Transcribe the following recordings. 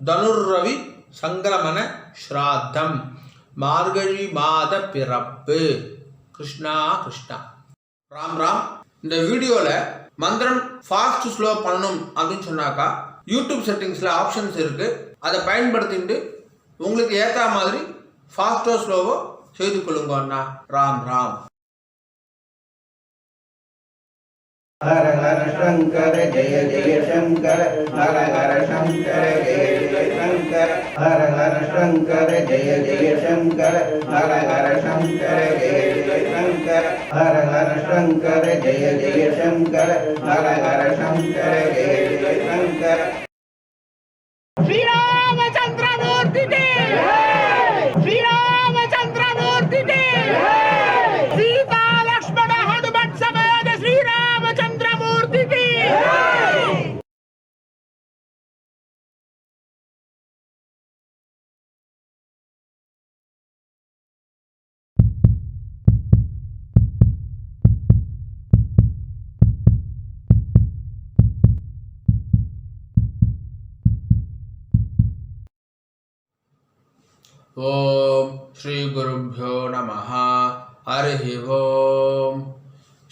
தனுர்ரவி சங்கிரமண ஸ்ராத்தம் மார்கழி மாத பிறப்பு. கிருஷ்ணா கிருஷ்ணா. ராம் ராம். இந்த வீடியோவில் மந்திரம் ஃபாஸ்ட் ஸ்லோ பண்ணணும் அப்படின்னு சொன்னாக்கா யூடியூப் செட்டிங்ஸில் ஆப்ஷன்ஸ் இருக்குது. அதை பயன்படுத்திட்டு உங்களுக்கு ஏற்ற மாதிரி ஃபாஸ்ட்டோ ஸ்லோவோ செய்து கொள்ளுங்க அண்ணா. ராம் ராம். हर हर शंकर जय जय शंकर, हर हर शंकर जय जय शंकर, हर हर शंकर जय जय शंकर, हर हर शंकर जय जय शंकर, हर हर शंकर जय जय शंकर, हर हर शंकर जय जय शंकर. श्री रामचंद्र मूर्ति के श्री रामचंद्र मूर्ति के सीता लक्ष्मण हनुमत समेत श्री रामचंद्र मूर्ति की. ஓம் ஸ்ரீ குருभ्यो நமः. ஹரி ஓம்.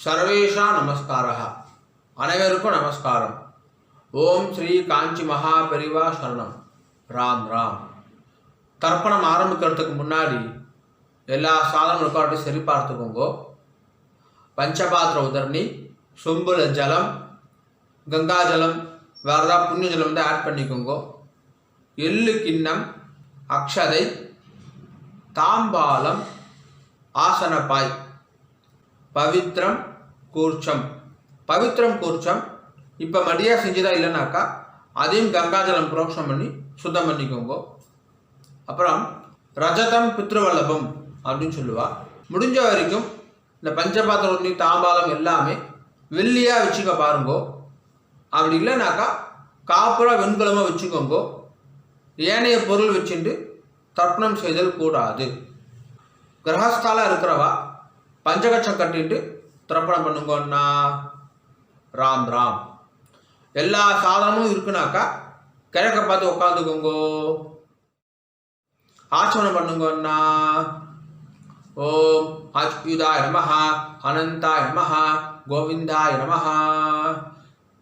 சர்வேஷா நமஸ்காரः. அனைவருக்கும் நமஸ்காரம். ஓம் ஸ்ரீ காஞ்சி மகா பெரிவா சரணம். ராம் ராம். தர்ப்பணம் ஆரம்பிக்கிறதுக்கு முன்னாடி எல்லா சாதனங்களுக்கும் சரி பார்த்துக்கோங்க. பஞ்சபாத்திர உதரணி, சொம்புல ஜலம், கங்கா ஜலம், வேறு ஏதாவது புண்ணிய ஜலம் வந்து ஆட் பண்ணிக்கோங்க. எள்ளு கிண்ணம், அக்ஷதை, தாம்பாலம், ஆசனப்பாய், பவித்ரம் கூர்ச்சம். பவித்ரம் கூர்ச்சம் இப்போ மடியாக செஞ்சுதான் இல்லைனாக்கா அதையும் கங்காஜலம் புரோக்ஷம் பண்ணி சுத்தம் பண்ணிக்கோங்க. அப்புறம் ரஜதம் பித்ருவல்லபம் அப்படின்னு சொல்லுவா. முடிஞ்ச வரைக்கும் இந்த பஞ்சபாத்திரம் உண்ணி தாம்பாலம் எல்லாமே வெள்ளியாக வச்சுக்க பாருங்கோ. அப்படி இல்லைனாக்கா காப்புரா வெண்கலமாக வச்சுக்கோங்க. ஏனைய பொருள் வச்சுட்டு தர்ப்பணம் செய்தல் கூடாது. கிரகஸ்தால இருக்கிறவா பஞ்சகட்சம் கட்டிட்டு தர்ப்பணம் பண்ணுங்கன்னா. ராம் ராம். எல்லா சாதனமும் இருக்குனாக்கா கிழக்க பார்த்து உட்காந்துக்கோங்கோ. ஆச்சமனம் பண்ணுங்கன்னா. ஓம் அச்சுதாய நமஹ, அனந்தாய நமஹ, கோவிந்தாய நமஹ.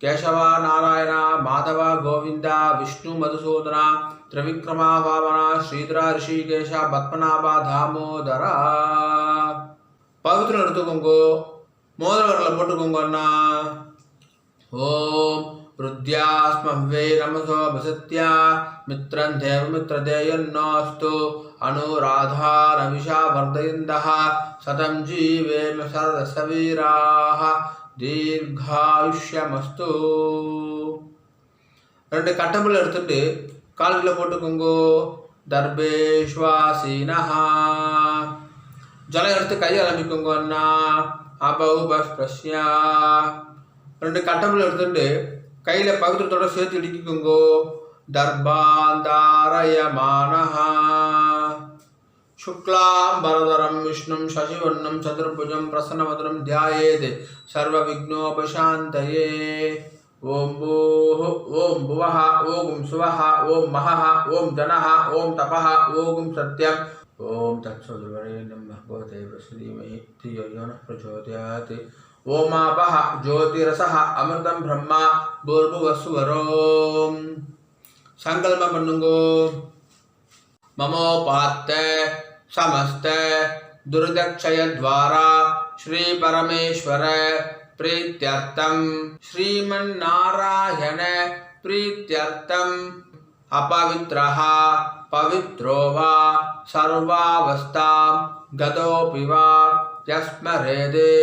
கேசவா நாராயண மாதவ கோவிந்த விஷ்ணு மதுசூதன திரிவிக்ரமா பாவனா ஸ்ரீதரா ரிஷிகேஷ பத்மநாபா தாமோதரா. பவித்திரம் எடுத்துக்கோங்கோ. மோதிரவரில் போட்டுக்கோங்கன்னா. ஓம் ருத்யாஸ்மவ்வே நமசோ வசத்யா மித்ரன் தேவ மித்ரதேயன்னோஸ்து அனுராதா ரவிஷா வர்தயந்தः சதம் ஜீவேம சரதசவீராः தீர்காயுஷ்யமஸ்து. ரெண்டு கட்டபில் எடுத்துட்டு கால்களில் போட்டுக்கோங்கோ. தர்பேஷ்வாசீனஹா. ஜலம் எடுத்து கையை அலம்பிக்கோங்கன்னா. அபௌபஸ்பிரஸ்யா. ரெண்டு கட்டபில் எடுத்துட்டு கையில் பவித்திரத்தோட சேர்த்து இடிக்கோங்கோ. தர்பாந்தாரயமானஹா. शुक्लांबरधरं विष्णुं शशिवर्णं चतुर्भुजं प्रसन्नवदनं ध्यायेत् सर्वविघ्नोपशान्तये. ओम भूः ओम भुवः ओम सुवः ओम महः ओम जनः ओम तपः ओम सत्यं. ओम तत्सवितुर्वरेण्यं भर्गो देवस्य धीमहि धियो यो नः प्रचोदयात्. ओमापः ज्योतिरसः अमृतं ब्रह्मा भूर्भुवस्सुवरोम्. संकल्पம் பண்ணுங்கோ. ममोपात्त समस्त दुर्दक्षय द्वारा श्री परमेश्वर प्रीत्यर्थम श्रीमन्नारायण प्रीत्यर्थम अपवित्रः पवित्रो वा सर्वावस्थां गतोऽपि वा यस्मरेदे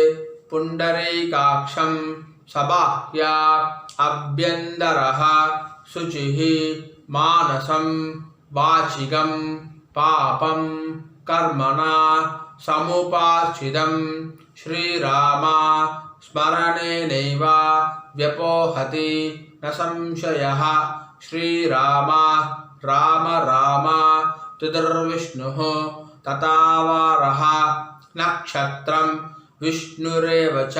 पुण्डरीकाक्षं सबाह्या अभ्यन्तरः शुचिः मानसं वाचिकं पापं कर्मणा समुपाश्चितं श्रीराम स्मरणेनैव व्यपोहति न संशयः. श्रीराम राम राम तुदर्विष्णुः तथावारः नक्षत्रं विष्णुरेव च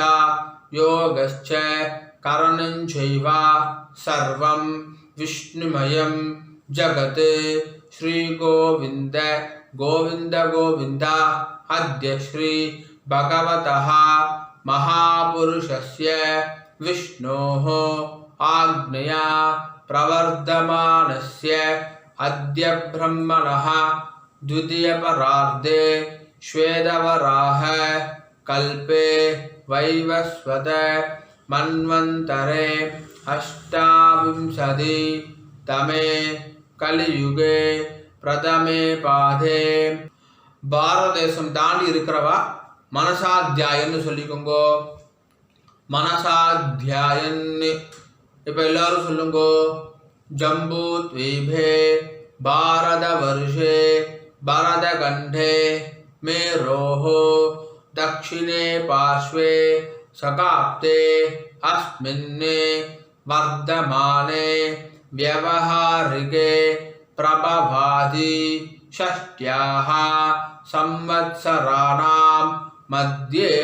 योगश्च करणं चैव सर्वं विष्णुमयं जगत् श्री गोविंद गोविंद गोविंद अद्य श्री भगवतः महापुरुषस्य विष्णोः आज्ञया प्रवर्धमानस्य अद्य ब्रह्मणः द्वितीयपरार्धे श्वेतवराह कल्पे वैवस्वत मन्वन्तरे अष्टाविंशति तमे कलियुगे प्रथमे पादे பாரத தேசம் தாண்டி இருக்கிறவா மனசாத்தியாயன்னு சொல்லிக்கோங்கோ. மனசாத்தியாயன்னு இப்போ எல்லாரும் சொல்லுங்கோ. ஜம்பூ த்வீபே பாரத வருஷே பரத கண்டே மேரோஹோ दक्षिणे पार्श्वे सकाप्ते अस्मिन्ने वर्धमाने व्यवहारिके प्रभवादि षष्ट्याः संवत्सराणां मध्ये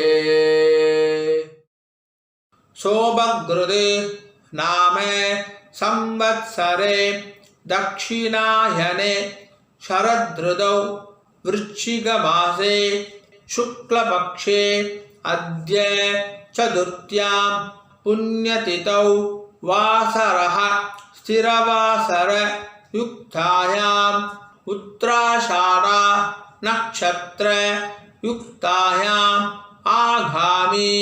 सोभगृदे नाम संवत्सरे दक्षिणायने शरदृतौ वृश्चिकमासे शुक्लपक्षे अद्य चतुर्थ्यां पुण्यतिथौ वासरः स्थिरवासर युक्तायाम् उत्तराषाढा नक्षत्र युक्तायाम् आगामी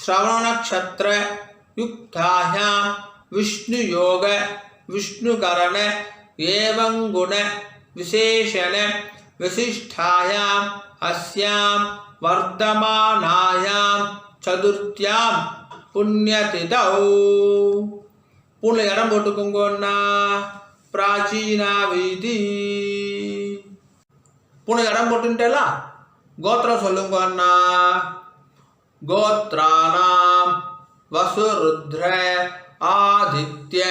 श्रवण नक्षत्र युक्तायाम् विष्णुयोग विष्णुकरण एवं गुण विशेषण विशिष्टायाम् अस्यां वर्धमानायां चतुर्थ्यां पुण्यतिथौ पुण्य इடம் போட்டுக்கோங்கண்ணா. प्राचीना வீதி पुण्य இடம் போட்டுட்டேல கோத்திரம் சொல்லுங்க அண்ணா. கோத்ராணாம் வசுருத்ர ஆதித்ய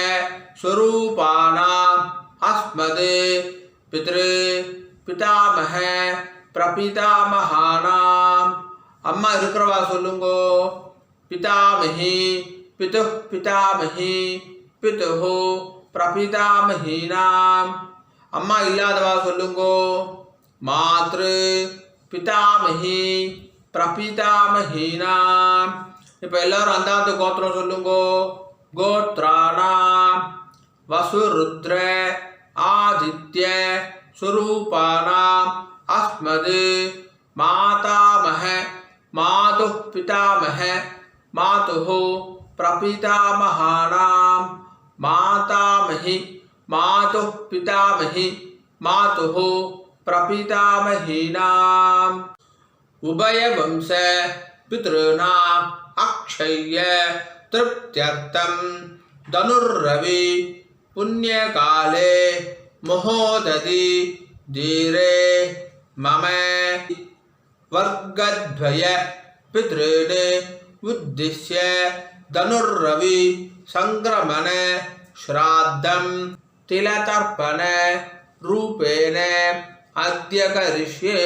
ஸ்வரூபாணாம் அஸ்மதே பித்ரு பிதாமஹ பிரபிதாமஹானாம். அம்மா இருக்கிறவா சொல்லுங்கோ. பிதாமஹி பிது பிதாமஹி பிதுஹு பிரபிதாமஹீனாம். அம்மா இல்லாதவா சொல்லுங்கோ. மாத்ரு பிதாமஹி பிரபிதாமஹீனாம். இப்போ எல்லாரும் அந்தாத்து கோத்திரம் சொல்லுங்கோ. கோத்ராணாம் வசுருத்ர ஆதித்ய स्वरूपाणाम् अस्मद् मातामह मातुः पितामह मातुः प्रपितामहानाम् मातामही मातुः पितामही मातुः प्रपितामहीनाम् उभयवंश पितॄणाम् अक्षय्य तृप्त्यर्थं धनुर्रवि पुण्यकाले महोदधि धीरे मम वर्गद्वय पितॄन् उद्दिश्य धनुर्रवि संक्रमण श्राद्धं तिलतर्पण रूपेण अद्य करिष्ये.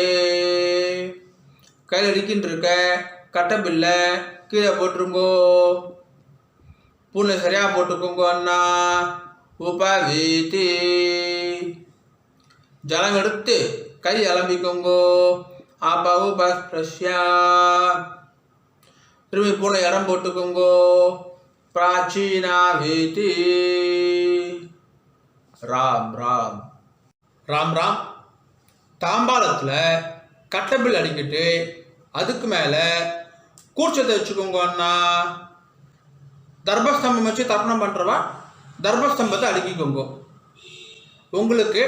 கையில் அடிக்கின்றிருக்க கட்டபில்லை கீழே போட்டுருங்கோ. பூனை சரியாக போட்டுக்கோங்க அண்ணா. உபவீதி ஜலம் எடுத்து கை அலம்பிக்கோங்கோ. அபவுபஸ்பிரஷ்யா திரும்பி பூனை இடம் போட்டுக்கோங்கோ. பிராச்சீனா வீதி. ராம் ராம் ராம் ராம். தாம்பாளத்தில் கட்டபில் அடிக்கிட்டு அதுக்கு மேலே கூர்ச்சத்தை வச்சுக்கோங்க அண்ணா. தர்பஸ்தம்பம் வச்சு தர்ப்பணம் பண்ணுறவா தர்பஸ்தம்பத்தை அடுக்கிக்கோங்க. உங்களுக்கு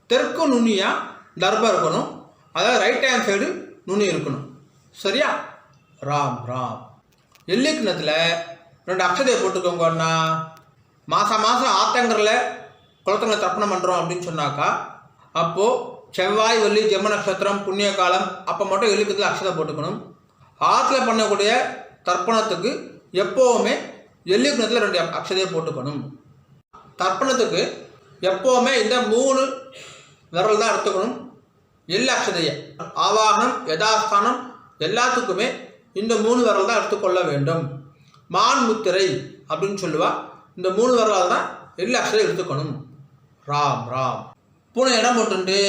தெற்கு நுனியாக தர்பம் இருக்கணும், அதாவது ரைட் ஹேண்ட் சைடு நுனி இருக்கணும். சரியா? ராம் ராம். எல்லிக்கிணத்தில் 2 அக்ஷதையை போட்டுக்கோங்க அண்ணா. மாதம் ஆத்தங்கரில் குளத்தங்களை தர்ப்பணம் பண்ணுறோம் அப்படின்னு சொன்னாக்கா அப்போது செவ்வாய் வெள்ளி ஜென்ம நட்சத்திரம் புண்ணிய காலம் அப்போ மட்டும் எல்லிக்கத்தில் அக்ஷதை போட்டுக்கணும். ஆற்றுல பண்ணக்கூடிய தர்ப்பணத்துக்கு எப்போவுமே எல்லிக்கிணத்தில் 2 அக்ஷதையை போட்டுக்கணும். தர்ப்பணத்துக்கு எப்போவுமே இந்த 3 விரல் தான் எடுத்துக்கணும். எள்ளு அக்ஷதையை ஆவாகனம் யதாஸ்தானம் எல்லாத்துக்குமே இந்த 3 விரல் தான் எடுத்துக்கொள்ள வேண்டும். மான் முத்திரை அப்படின்னு சொல்லுவா. இந்த 3 விரலால் தான் எள்ளு அக்ஷதை எடுத்துக்கணும். ராம் ராம். பூனை இடம் போட்டுண்டு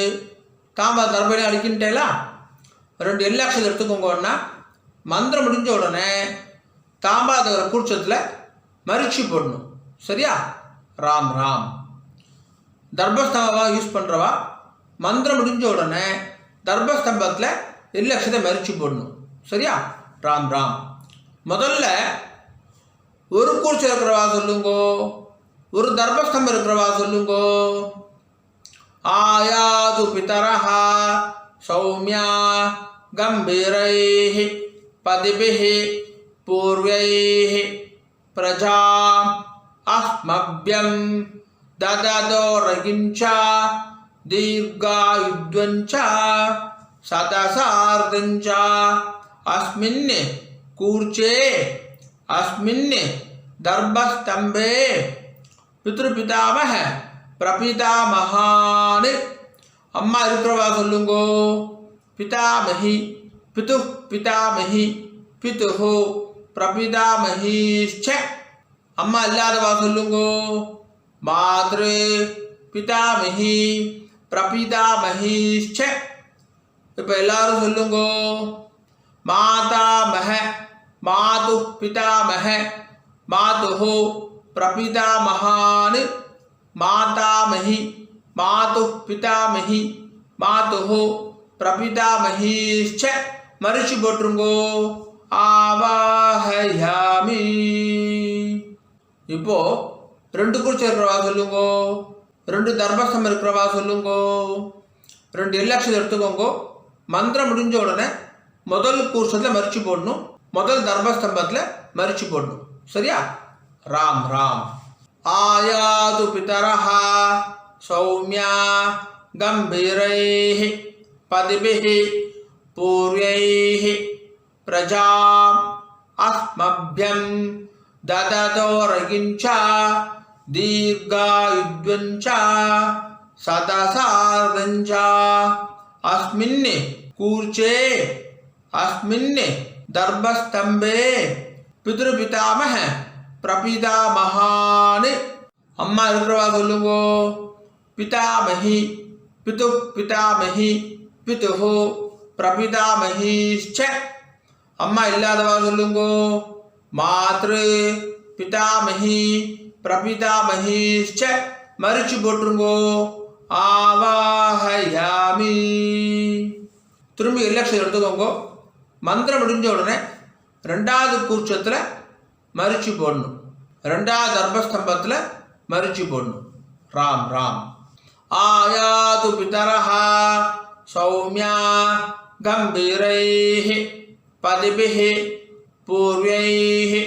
தாம்பா தர்பையிலையும் அடிக்கின்றேலா, 2 எல்லாட்சத்தை எடுத்துக்கோங்கன்னா மந்திரம் முடிஞ்ச உடனே தாம்பாதகர கூர்ச்சத்தில் மரிச்சு போடணும். சரியா? ராம் ராம். தர்பஸ்தம்பமாக யூஸ் பண்ணுறவா மந்திரம் முடிஞ்ச உடனே தர்பஸ்தம்பத்தில் எல்லட்சத்தை மரிச்சு போடணும். சரியா? ராம் ராம். முதல்ல ஒரு கூர்ச்சம் இருக்கிறவா சொல்லுங்கோ, ஒரு தர்பஸ்தம்பம் இருக்கிறவா சொல்லுங்கோ. ஆயாது பிதரஹா சௌமியா கம்பீரைஹி பதிபிஹி பூர்வைஹி பிரஜாம் அஸ்மப்யம் தததோரகிஞ்ச தீர்காயுத்வஞ்ச சதசார்தஞ்ச அஸ்மின் கூர்ச்சே அஸ்மின் தர்பஸ்தம்பே பித்ருபிதாமஹ பிரபிதாமஹான். அம்மா இருக்கிறவா சொல்லுங்கோ. பிதாமஹி பிது பிதாமஹி பிதுஹு பிரபிதாமஹீஷ்ச. அம்மா இல்லாதவா சொல்லுங்கோ. மாத்ரு பிதாமஹி பிரபிதாமஹீஷ்ச. இப்போ எல்லாரும் சொல்லுங்கோ. மாதாமஹ மாது பிதாமஹ மாதுஹு பிரபிதாமஹான். மாதாமஹி மாது பிதாமஹி மாதுஹு பிரபிதாமஹீஷ்ச. மரிச்சு போட்டுருங்கோ. ஆவாஹயாமி. இப்போ 2 கூர்ச்சம் இருக்கிறவா சொல்லுங்கோ, 2 தர்பஸ்தம்பம் இருக்கிறவா சொல்லுங்கோ, 2 எல்லாட்சத்தை எடுத்துக்கோங்கோ. மந்திரம் முடிஞ்ச உடனே முதல் கூர்ச்சத்தில் மரிச்சு போடணும், முதல் தர்பஸ்தம்பத்தில் மரிச்சு போடணும். சரியா? ராம் ராம். ஆயாது பிதரஹா சௌமியா கம்பீரைஹி பதிபிஹி பூர்வைஹி பிரஜாம் அஸ்மப்யம் தததோரகிஞ்ச தீர்காயுத்வஞ்ச சதசார்தஞ்ச அஸ்மின் கூர்ச்சே அஸ்மின் தர்பஸ்தம்பே பித்ருபிதாமஹ பிரபிதாமஹான். அம்மா இருக்கிறவா சொல்லுங்கோ. பிதாமஹி பிது பிதாமஹி பிதுஹு பிரபிதாமஹீஷ்ச. அம்மா இல்லாதவா சொல்லுங்கோ. மாத்ரு பிதாமஹி பிரபிதாமஹீஷ்ச. மரிச்சு போட்டுருங்கோ. ஆவாஹயாமி. திரும்பி எல்லட்சம் எடுத்துக்கோங்க. மந்திரம் முடிஞ்ச உடனே 2வது கூர்ச்சத்தில் மரிச்சு போடணும், 2வது தர்பஸ்தம்பத்தில் மரிச்சு போடணும். ராம் ராம். ஆயாது பிதரஹா சௌமியா கம்பீரைஹி பதிபிஹி பூர்வைஹி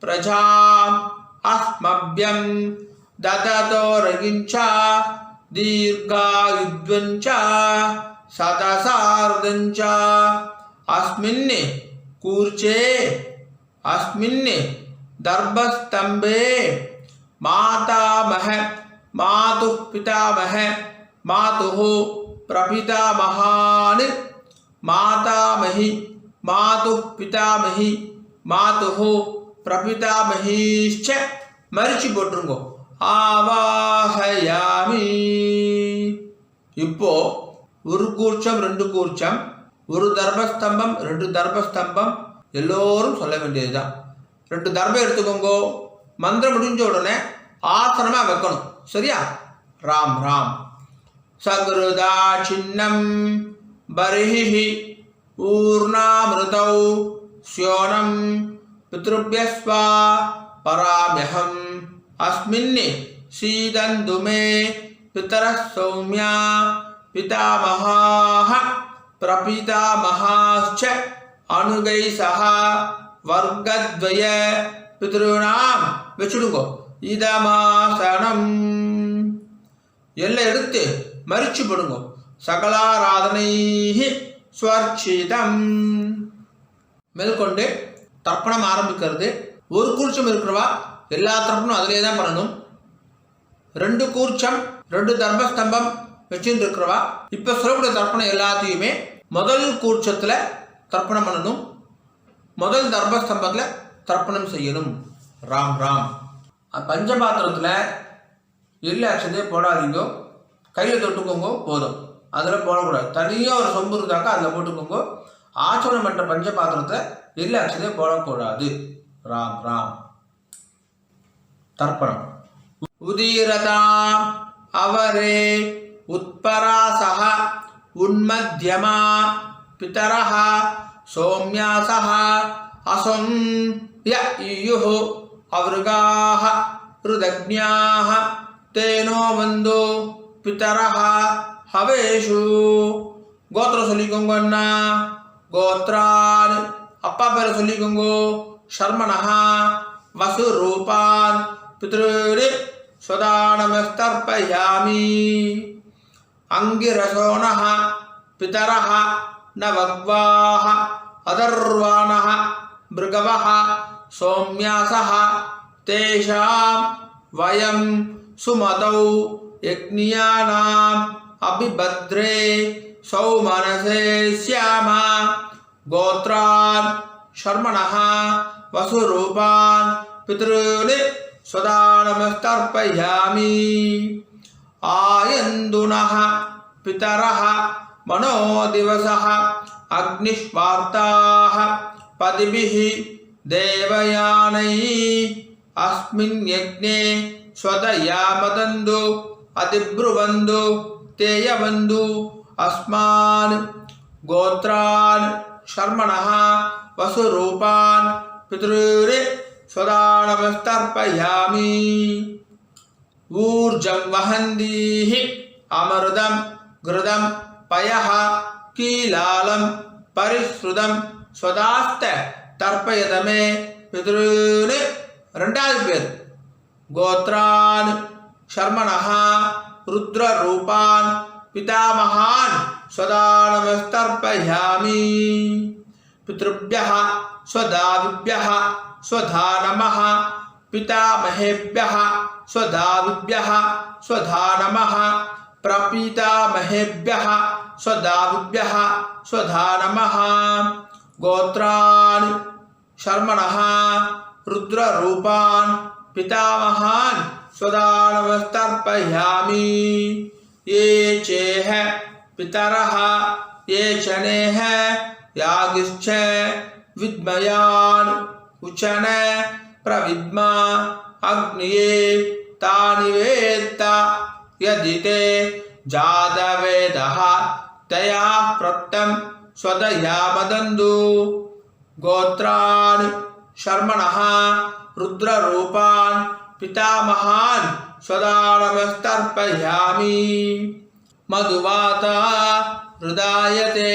பிரஜாம் அஸ்மப்யம் தததோரகிஞ்ச தீர்காயுத்வஞ்ச சதசார்தஞ்ச அஸ்மின் கூர்ச்சே அஸ்மின் தர்பஸ்தம்பே மாதாமஹ மாது பிதாமஹ மாதுஹு பிரபிதாமஹான். மாதாமஹி மாது பிதாமஹி மாதுஹு பிரபிதாமஹீஷ்ச. மரிச்சு போட்டுருங்கோ. ஆவாஹயாமி. இப்போ ஒரு கூர்ச்சம் 2 கூர்ச்சம், ஒரு தர்பஸ்தம்பம் 2 தர்பஸ்தம்பம் எல்லோரும் சொல்ல வேண்டியதுதான். 2 தர்பம் எடுத்துக்கோங்கோ. மந்திரம் முடிஞ்ச உடனே ஆசனமாக வைக்கணும். சரியா? ராம் ராம். சக்ருதா சின்னம் பரிஹி ஊர்ணாமிருதௌ ஸ்யோனம் பித்ருப்யஸ்வா பராம்யஹம் அஸ்மின் சீதந்து மே பிதரஸ் சௌமியா பிதாமஹாஹ பிரபிதாமஹாஸ்ச அனுகை சஹா வர்க்கத்வய பித்ருணாம். வச்சுடுங்கோ. இதமாசனம். எல்லாம் எடுத்து மரிச்சு போடுங்க. சகலாராதனை ஸ்வர்ச்சிதம். மேற்கொண்டு தர்ப்பணம் ஆரம்பிக்கிறது. ஒரு கூர்ச்சம் இருக்கிறவா எல்லா தர்ப்பணம் அதிலே தான் பண்ணணும். 2 கூர்ச்சம் 2 தர்பஸ்தம்பம் வச்சுட்டு இருக்கிறவா இப்போ சொல்லக்கூடிய தர்ப்பணம் எல்லாத்தையுமே முதல் கூர்ச்சத்தில் தர்ப்பணம் பண்ணணும், முதல் தர்பஸ்தம்பத்தில் தர்ப்பணம் செய்யணும். ராம் ராம். பஞ்சபாத்திரத்தில் எள்ளு அக்ஷதையை போடாதீங்க, கையில் தொட்டுக்கோங்க போதும். அதில் போடக்கூடாது. தனியாக ஒரு சொம்பு இருந்தாக்கா அதில் போட்டுக்கோங்க. ஆச்சமனம் பண்ணுற பஞ்ச பாத்திரத்தை எள்ளு அக்ஷதையை போடக்கூடாது. ராம் ராம். தர்ப்பணம். உதீரதாம் அவரே உத்பராசஹ உன்மத்யமா பிதரஹ சோம்யாசஹ அசம் ய இயுः அவருகாஹ ருதக்ஞாஹ தேனோ வந்தோ பிதரஹ ஹவேஷு. கோத்திரம் சொல்லிக்கோங்க அண்ணா. கோத்ரான் அப்பா பேரை சொல்லிக்கோங்க. சர்மணஹ வசு ரூபான் பித்ருரி ஸ்வதானமஸ்தர்ப்பயாமி. அங்கிரசோணஹ பிதரஹ நவக்வாஹ அதர்வாணஹ பிருகவஹ சோம்யாசஹ தேஷாம் வயம் சுமதௌ யக்ஞானாம் அபிபத்ரே சௌமனசே ஸ்யாமா. கோத்ரான் சர்மணஹ வசுரூபான் பித்ருனி ஸ்வதானமஸ்தர்ப்பயாமி. ஆயந்துனஹ பிதரஹ மனோதிவசஹ அக்னிஷ்வார்த்தாஹ பதிபிஹ தேவயானை அஸ்மின் யக்ஞே ஸ்வதயாமதந்து அதிப்ருவந்து தேயவந்து அஸ்மான். கோத்ரான் சர்மணஹ வசுரூபான் பித்ருரி ஸ்வதானமஸ்தர்ப்பயாமி. ஊர்ஜம் வஹந்தீஹி அமிர்தம் கிருதம் பயஹ கீலாலம் பரிஸ்ருதம் ஸ்வதாஸ்த தர்ப்பயதமே பித்ருனி. ரெண்டாவது பேர். கோத்ரான் சர்மணஹ ருத்ர ரூபான் பிதாமகான் ஸ்வதானமஸ்தர்ப்பயாமி. பித்ருப்யஹ ஸ்வதாவிப்யஹ ஸ்வதா நமஹ பிதாமஹேப்யஹ ஸ்வதாவிப்யஹ ஸ்வதா நமஹ பிரபீதாமஹேப்யஹ ஸ்வதாவிப்யஹ ஸ்வதா நமஹ. கோத்ரான் சர்மணஹ ருத்ர ரூபான் பிதாமகான் ஸ்வதானமஸ்தர்ப்பயாமி. ये चेह पितरः ये चनेह यागिश्च विद्मयान् उचन प्रविद्मा अग्निये तानि वेत्त यदि ते जातवेदः तया प्रत्तं स्वदयामदन्तु. गोत्रान् शर्मणः रुद्ररूपान् पितामहान् स्वदानमस्तर्पयामि. मधुवाता हृदायते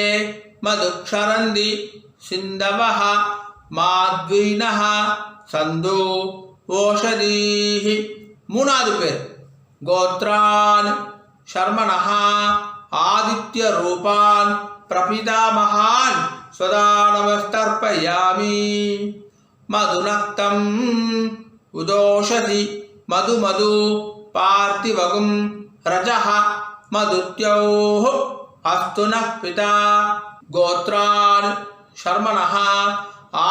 मधुक्षरन्ति सिन्धवः माद्वीनः सन्दो ओषधीः. மூணாவது பேர். கோத்ரான் சர்மணஹ ஆதித்ய ரூபான் பிரபிதாமகான் ஸ்வதானமஸ்தர்ப்பயாமி. மதுநக்தம் உதோஷதி மது மது பார்த்திவகும் ரஜஹ மதுத்யோஹ அஸ்துனः பிதா. கோத்ரான் சர்மணஹ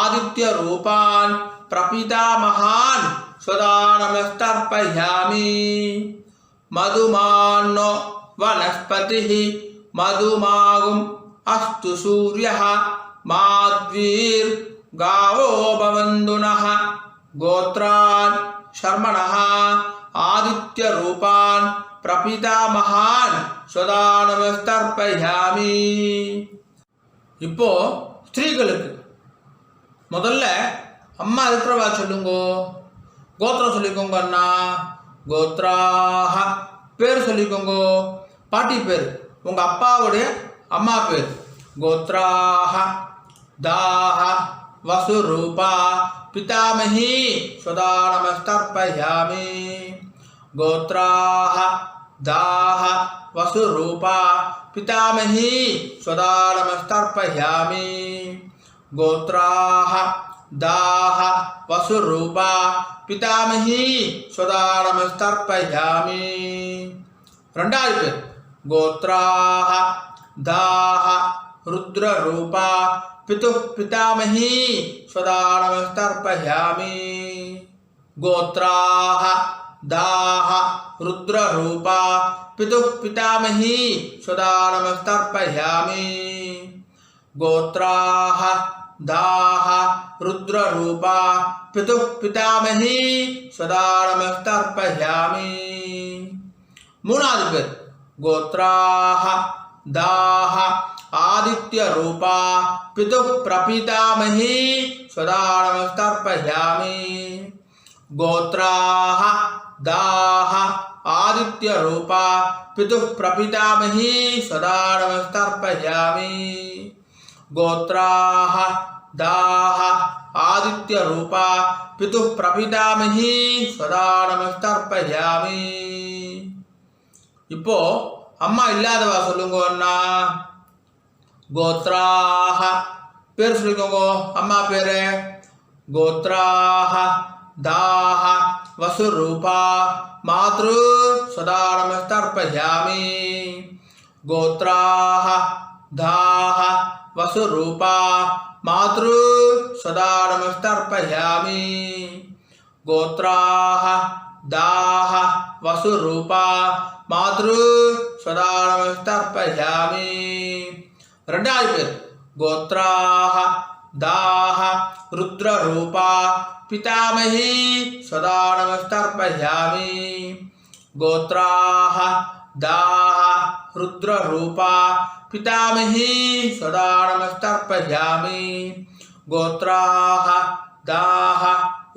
ஆதித்ய ரூபான் பிரபிதாமகான் ஸ்வதானமஸ்தர்ப்பயாமி. மதுமான்னோ வனஸ்பதிः மதுமாகும் அஸ்து சூர்யः மாத்வீர் गावो भवन्तुनः. गोत्रान् शर्मणः आदित्य रूपान् प्रपितामहान् स्वदानमस्तर्पयामि. இப்போ ஸ்திரீகளுக்கு முதல்ல அம்மா இருக்கிறவா சொல்லுங்கோ. கோத்திரம் சொல்லிக்கோங்க அண்ணா. கோத்ராஹ பேர் சொல்லிக்கோங்க. பாட்டி பேர் உங்க அப்பாவுடைய அம்மா பேர். கோத்ராஹ தாஹ वसुरूपा पितामही स्वदानमस्तर्पयामि. गोत्राः दाः वसुरूपा पितामही स्वदानमस्तर्पयामि. गोत्राः दाः वसुरूपा पितामही स्वदानमस्तर्पयामि. ரெண்டாவது பேர். கோத்ராः दाः रुद्ररूपा पितुः पितामही स्वदानमस्तर्पयामि. गोत्राः दाः रुद्ररूपा पितुः पितामही स्वदा नमस्तर्पयामि गोत्राः दाः रुद्ररूपा पितुः पितामही स्वदा नमस्तर्पयामि மூணாவது பேர் गोत्राः दाः आदित्य रूपा पितुः प्रपितामही स्वदा नमस्तर्पयामि गोत्राः दाः आदित्य रूपा पितुः प्रपितामही स्वदा नमस्तर्पयामि गोत्राः दाः आदित्य रूपा पितुः प्रपितामही स्वदा नमस्तर्पयामि இப்போ அம்மா இல்லாதவா சொல்லுங்க அண்ணா கோத்ராஹ பேர் சொல்லிக்கோங்க அம்மா பேரு கோத்ராஹ தாஹ வசுரூபா மாத்ரு சதா நமஸ்தர்ப்பயாமி கோத்ராஹ தாஹ வசுரூபா மாத்ரு சதா நமஸ்தர்ப்பயாமி கோத்ராஹ दाः वसुरूपा मातृ सदा नमस्तर्पयामि ரெண்டாவது பேர் गोत्राः दाः रुद्ररूपा पितामही सदा नमस्तर्पयामि गोत्राः दाः रुद्ररूपा पितामही सदा नमस्तर्पयामि गोत्राः दाः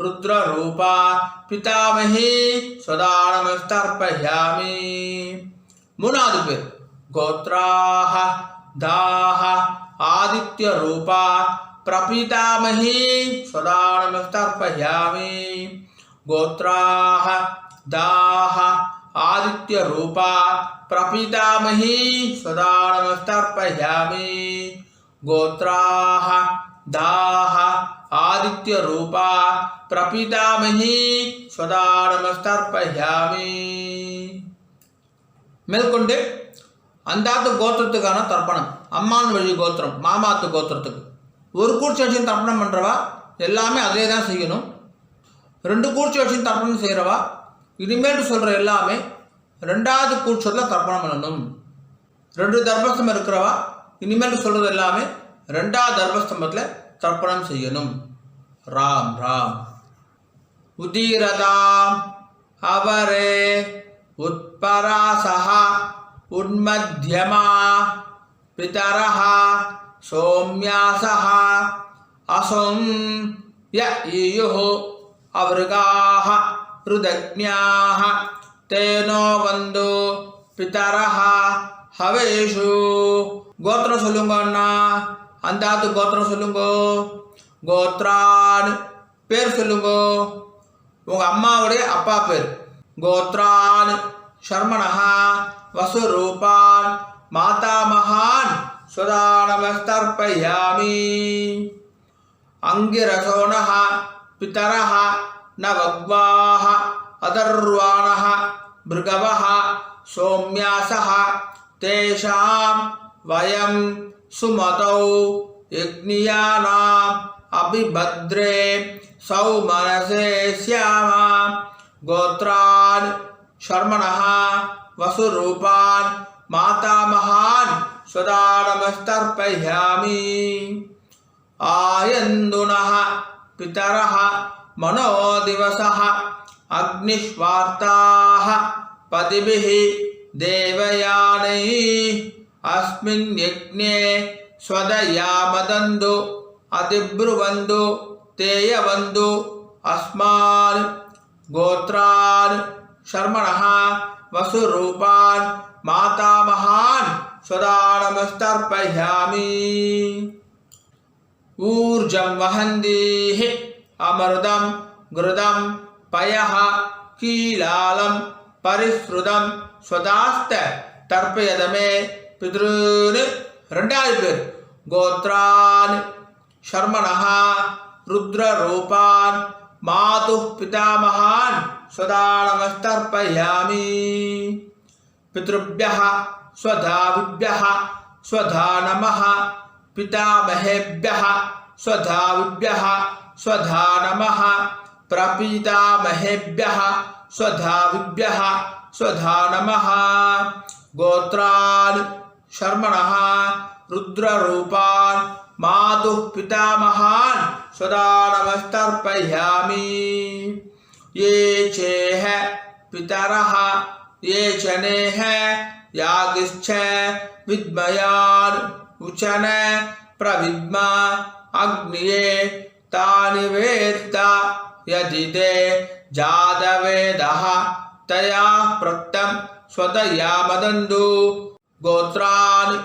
रुद्ररूपा पितामही सदा नमस्तर्पयामि மூணாவது பேர் गोत्राः दाः आदित्य रूपा प्रपितामही सदा नमस्तर्पयामि गोत्राः दाः आदित्य रूपा प्रपितामही सदा नमस्तर्पयामि गोत्राः दाः आदित्य रूपा प्रपितामही सदा नमस्तर्पयामि மேற்கொண்டு அந்தாத்து கோத்திரத்துக்கான தர்ப்பணம் அம்மான் வழி கோத்திரம் மாமாத்து கோத்திரத்துக்கு ஒரு கூர்ச்சி வச்சு தர்ப்பணம் பண்ணுறவா எல்லாமே அதே தான் செய்யணும். 2 கூர்ச்சி வச்சு தர்ப்பணம் செய்கிறவா இனிமேல் சொல்கிற எல்லாமே 2வது கூர்ச்சத்தில் தர்ப்பணம் பண்ணணும். 2 தர்ப்பஸ்தம்பம் இருக்கிறவா இனிமேல் சொல்கிறது எல்லாமே 2வது தர்ப்பஸ்தம்பத்தில் தர்ப்பணம் செய்யணும். ராம் ராம். உதீரதாம் அவரே உத்பராசஹ உன்மத்யமா பிதரஹ சோம்யாசஹ அசோம் ய ஈயுஹு அவருகாஹ ருதக்ஞாஹ தேனோ வந்து பிதரஹ ஹவேஷு. கோத்திரம் சொல்லுங்க அண்ணா, அந்தாத்து கோத்திரம் சொல்லுங்க. கோத்ரான் பேர் சொல்லுங்க, உங்கள் அம்மாவுடைய அப்பா பேர். கோத்ரான் சர்மணஹா வசுரூபான் மாதாமகான் சதா நமஸ்தர்ப்பயாமி. அங்கிரசோனஹ பிதரஹ நவக்வாஹ அதர்வாணஹ பிருகவஹ சோம்யாசஹ தேஷாம் வயம் சுமதௌ யக்ஞானாம் அபிபத்ரே சௌமனசே ஸ்யாமா. கோத்ரான் சர்மணஹ வசுரூபான் மாதாமகான் சதா நமஸ்தர்ப்பயாமி. ஆயந்துனஹ பிதரஹ மனோதிவசஹ அக்னிஷ்வார்த்தாஹ பதிபிஹி தேவயானைः अस्मिन् यज्ञे स्वदयामदन्तु अतिब्रुवन्तु तेयवन्तु अस्मान्. गोत्रान् शर्मणः वसुरूपान् मातामहान् सदा नमस्तर्पयामि. ऊर्जं वहन्तीः अमृतं घृतं पयः कीलालं परिश्रुतं स्वदास्त தர்ப்பயதமே பித்ருன்னு. 2வது பேர் கோத்ரான் சர்மணஹ ருத்ரரூபான் மாதுः பிதாமகான் சதா நமஸ்தர்ப்பயாமி. பித்ருभ्यः स्वधाविभ्यः स्वधा नमः पितामहेभ्यः स्वधाविभ्यः स्वधा नमः प्रपितामहेभ्यः स्वधाविभ्यः स्वधा नमः गोत्रान् शर्मणः रुद्ररूपान् मातुः पितामहान् स्वधा नमस्तर्पयामि ये चेह पितरः ये चनेह यागिश्च विद्मयान् उचन प्रविद्मा अग्निये तानि वेत्त यदि ते जातवेदः तया प्रत्तं स्वतया मदन्तु गोत्रान्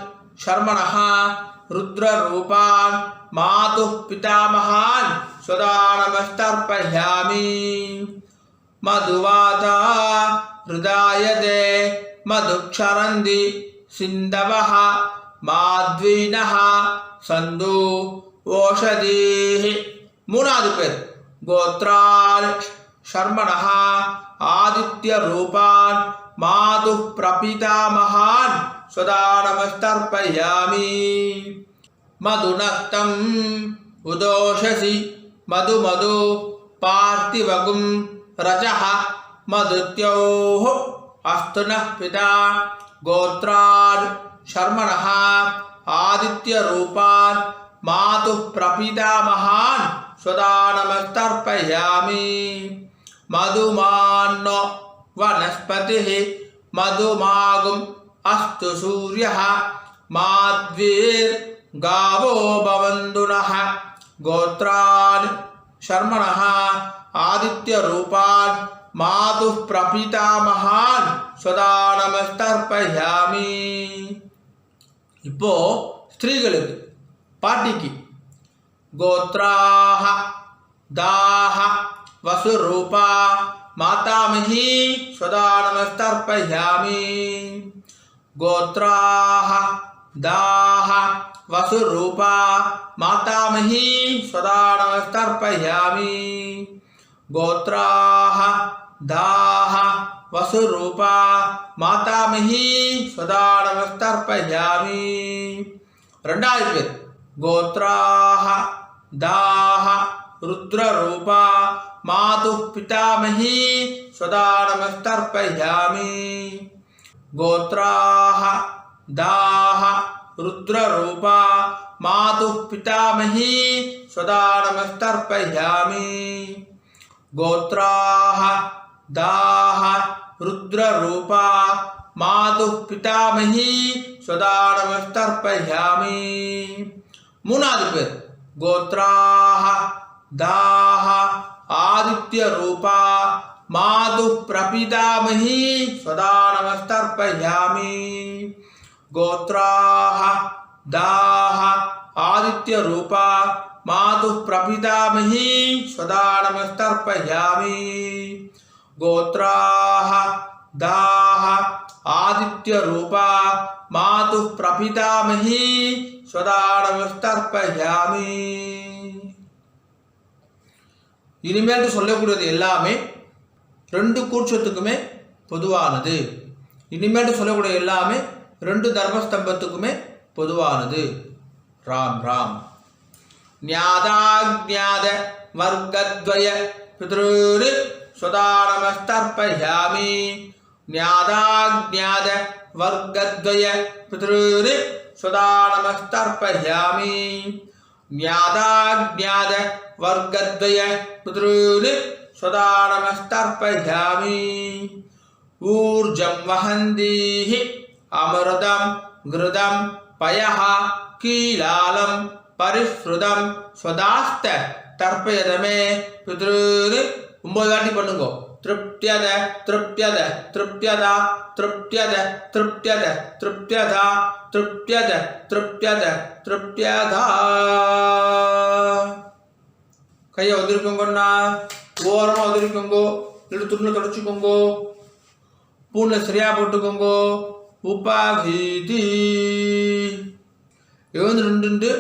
शर्मणः रुद्ररूपान् मातुः पितामहान् स्वधा नमस्तर्पयामि मधुवाता हृदायते मधुक्षरन्ति सिन्धवः माध्वीनः सन्तु ओषधीः மூணாவது பேர் கோத்ரான் ஷர்மணः ஆதித்யரூபான் மாதுः பிரபிதாமகான் स्वधा नमस्तर्पयामि मधुनक्तं उदोषसि मधु मधु पार्थिवगुं रजः मधुत्योः अस्तु नः पिता गोत्रान् शर्मणः आदित्यरूपान् मातुः प्रपितामहान् स्वधा नमस्तर्पयामि मधुमान्नो वनस्पतिः मधुमागुम् अस्तु सूर्यः माध्वीर्गावो भवन्तु नः गोत्रान् शर्मणः आदित्यरूपान् मातुः प्रपितामहान् स्वधा नमस्तर्पयामि இப்போ ஸ்திரீகளுக்கு பாட்டிக்கு गोत्राः दाः वसुरूपा मातामही स्वधा नमस्तर्पयामि गोत्राः दाः वसुरूपा मातामही स्वधा नमस्तर्पयामि गोत्राः दाः वसुरूपा मातामही स्वधा नमस्तर्पयामि ரெண்டாவது பேர் गोत्राः दाः रुद्ररूपा मातुः पितामही स्वधा नमस्तर्पयामि गोत्राः दाः रुद्ररूपा मातुः पितामही स्वधा नमस्तर्पयामि गोत्राः दाः रुद्ररूपा मातुः पितामही स्वधा नमस्तर्पयामि மூணாவது பேர் गोत्राः दाः आदित्यरूपा मातुः प्रपितामही स्वधा नमस्तर्पयामि गोत्राः दाः आदित्यरूपा मातुः प्रपितामही स्वधा नमस्तर्पयामि गोत्राः दाः आदित्यरूपा मातुः प्रपितामही स्वधा नमस्तर्पयामि இனிமேல் சொல்லக்கூடியது எல்லாமே ரெண்டு கூட்சத்துக்குமே பொதுவானது. இனிமேல் சொல்லக்கூடிய எல்லாமே ரெண்டு தர்மஸ்தம்பத்துக்குமே பொதுவானது. ராம் ராம். ஞாதாஜ்ஞாத வர்க்கத்வய பித்ருர் स्वधा नमस्तर्पयामि ஞாதாஜ்ஞாத வர்க்கத்வய பித்ருர் स्वधा नमस्तर्पयामि ஞாதாஜ்ஞாத वर्गद्वय पितॄन् स्वधा नमस्तर्पयामि ऊर्जं वहन्तीः अमृतं घृतं पयः कीलालं परिश्रुतं स्वदास्त तर्पयत मे पितॄन् 9 வாட்டி பண்ணுங்க. तृप्त्यद तृप्त्यद तृप्त्यदा तृप्त्यद तृप्त्यद तृप्त्यदा तृप्त्यद तृप्त्यद तृप्त्यदा. கையை உதிரிக்கோங்கண்ணா, ஓரமாக உதிரிக்கோங்கோ, இல்லை துணியில் தொடச்சிக்கோங்கோ, பூனில் சரியாக போட்டுக்கோங்கோ. உபாகீதி எழுந்து நின்று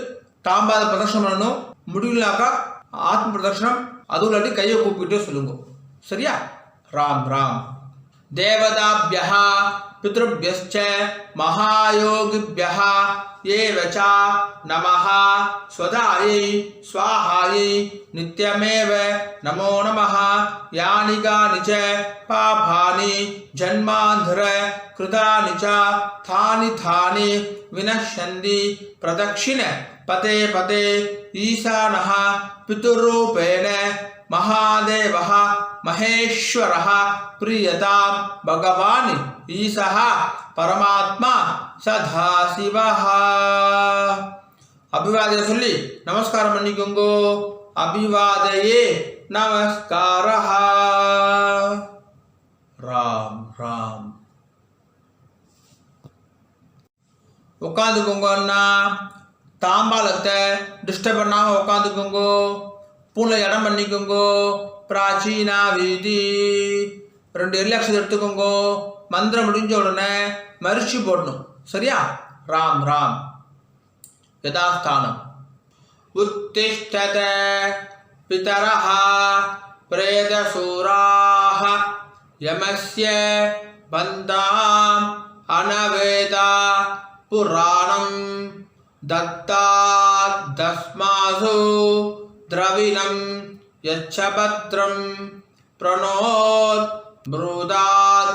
தாம்பாத பிரதர்ஷனம் பண்ணணும். முடியலனாக்கா ஆத்ம பிரதர்ஷனம், அதுவும் இல்லாட்டி கையை கூப்பிட்டே சொல்லுங்க. சரியா? ராம் ராம். தேவதாபியா पितृभ्यश्च महायोगिभ्यः एव च नमः स्वधायै स्वाहायै नित्यमेव नमो नमः यानि कानि च पापानि जन्मान्धर कृतानि च थानि विनश्यन्ति प्रदक्षिण पते पते ईशानः पितृरूपेण महादेवः महेश्वरः प्रियतां भगवान् ईशः परमात्मा सदाशिवः अभिवादय சொல்லி நமஸ்காரம் பண்ணிக்கோங்க अभिवादये नमस्कारः राम राम உட்காந்துக்கோங்க அண்ணா தாம்பாலத்தை டிஸ்டர்ப் பண்ணாமல் உட்காந்துக்கோங்க பூனை இடம் பண்ணிக்கோங்க பிராச்சீனா வீதி 2 எல்லக்ஷன் எடுத்துக்கோங்க மந்திரம் முடிஞ்ச உடனே மரிச்சு போடணும் சரியா ராம் ராம் யதாஸ்தானம் உத்திஷ்டத பிதரஹ பிரேதசூராஹ யமஸ்ய பந்தாம் அனவேதா புராணம் दत्तादस्मासु द्रविणं यच्छभद्रं प्रणोत् ब्रूदात्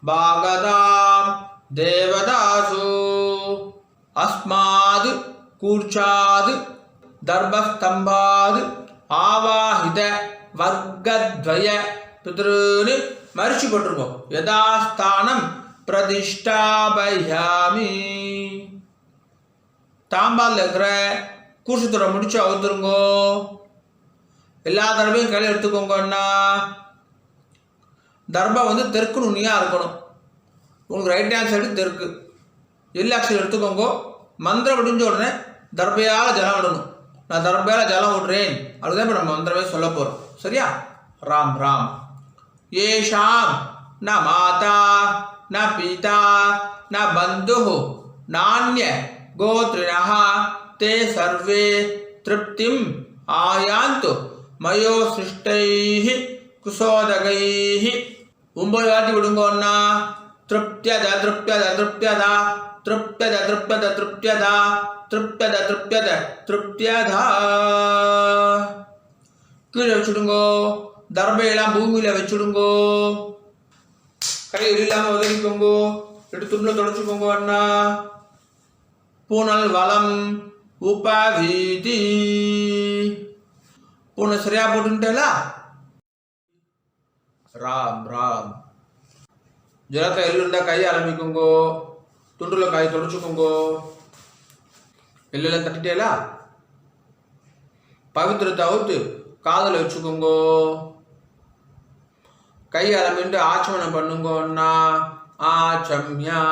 भागदां देवदासु अस्माद् कूर्चाद् दर्भस्तम्भाद् आवाहित वर्गद्वय पितॄन् मरिச்சு போட்டுருக்கோம் யதாஸ்தானம் பிரதிஷ்டாபயாமி தாம்பால் இருக்கிற கூசத்தோட முடிச்சு அவுத்துருங்கோ எல்லா தடவையும் கையில் எடுத்துக்கோங்கன்னா தர்பா வந்து தெற்கு நுனியாக இருக்கணும் உங்களுக்கு ரைட் ஹேண்ட் சைடு தெற்கு எல்லாக்ஷன் எடுத்துக்கோங்க மந்திரம் முடிஞ்ச உடனே தர்பையால் ஜலம் விடணும் நான் தர்பையால் ஜலம் விடுறேன் அதுதான் இப்போ நம்ம மந்திரமே சொல்ல போகிறோம் சரியா ராம் ராம் ஏஷாம் ந மாதா ந பீதா ந பந்து நானிய गोत्रिणः ते सर्वे तृप्तिम् आयान्तु मयो सृष्टैः कुसोदगैः 9 வாட்டி விடுங்கோன்னா तृप्त्यद तृप्त्यद तृप्त्यद तृप्त्यद तृप्त्यद तृप्त्यद तृप्त्यद तृप्त्यद तृप्त्यद கீழே வச்சுடுங்கோ தர்பையெல்லாம் பூமியில் வச்சுடுங்கோ கை இல்லாமல் உதவிக்கோங்கோ எடுத்து துணில் தொடச்சுக்கோங்க அண்ணா पुनल वलम उपवीति पुनः सरिया போட்டுட்டேல ராம் ராம் ஜலத்தை எள்ளுண்டா கை ஆரம்பிக்குங்கோ துண்டுல கை தொடச்சுக்குங்கோ எள்ளெல்லாம் தட்டிட்டேல பவித்திரத்தை அவுத்து காதல வச்சுக்குங்கோ கை ஆரம்பிட்டு ஆச்சமனம் பண்ணுங்கோன்னா ஆச்சம்யா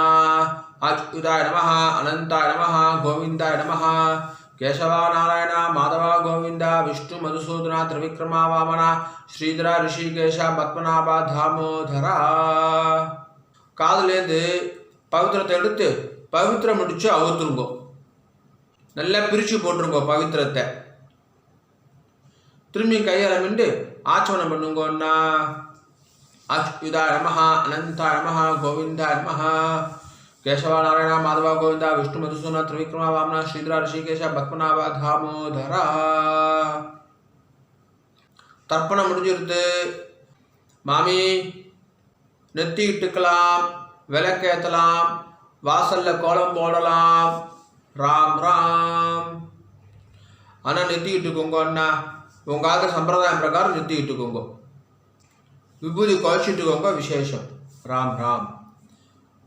अच्युताय नमः अनंताय नमः गोविंदाय नमः केशव नारायण माधव गोविंद विष्णु मधुसूदन त्रिविक्रमा वामन श्रीधर ऋषिकेश पद्मनाभ दामोदर காதுலேருந்து பவித்திரத்தை எடுத்து பவித்திரம் முடிச்சு அவுத்துருங்கோ நல்லா பிரித்து போட்டுருங்கோ பவித்திரத்தை திரும்பி கையால் மிண்டு ஆச்சமனம் பண்ணுங்கோன்னா அच्युताय नमः अनंताय नमः गोविंदाय नमः केशव नारायण माधव गोविंद विष्णु मधुसूदन त्रिविक्रमा वामन श्रीधर ऋषिकेश पद्मनाभ दामोदर தர்ப்பணம் முடிஞ்சிருது மாமி நெத்தி இட்டுக்கலாம் விளக்கேற்றலாம் வாசல்ல கோலம் போடலாம் ராம் ராம் ஆனால் நெத்தி இட்டுக்கோங்க அண்ணா உங்காத சம்பிரதாயம் பிரகாரம் நெத்தி இட்டுக்கோங்க விபூதி குழச்சிட்டுக்கோங்க விசேஷம் ராம் ராம்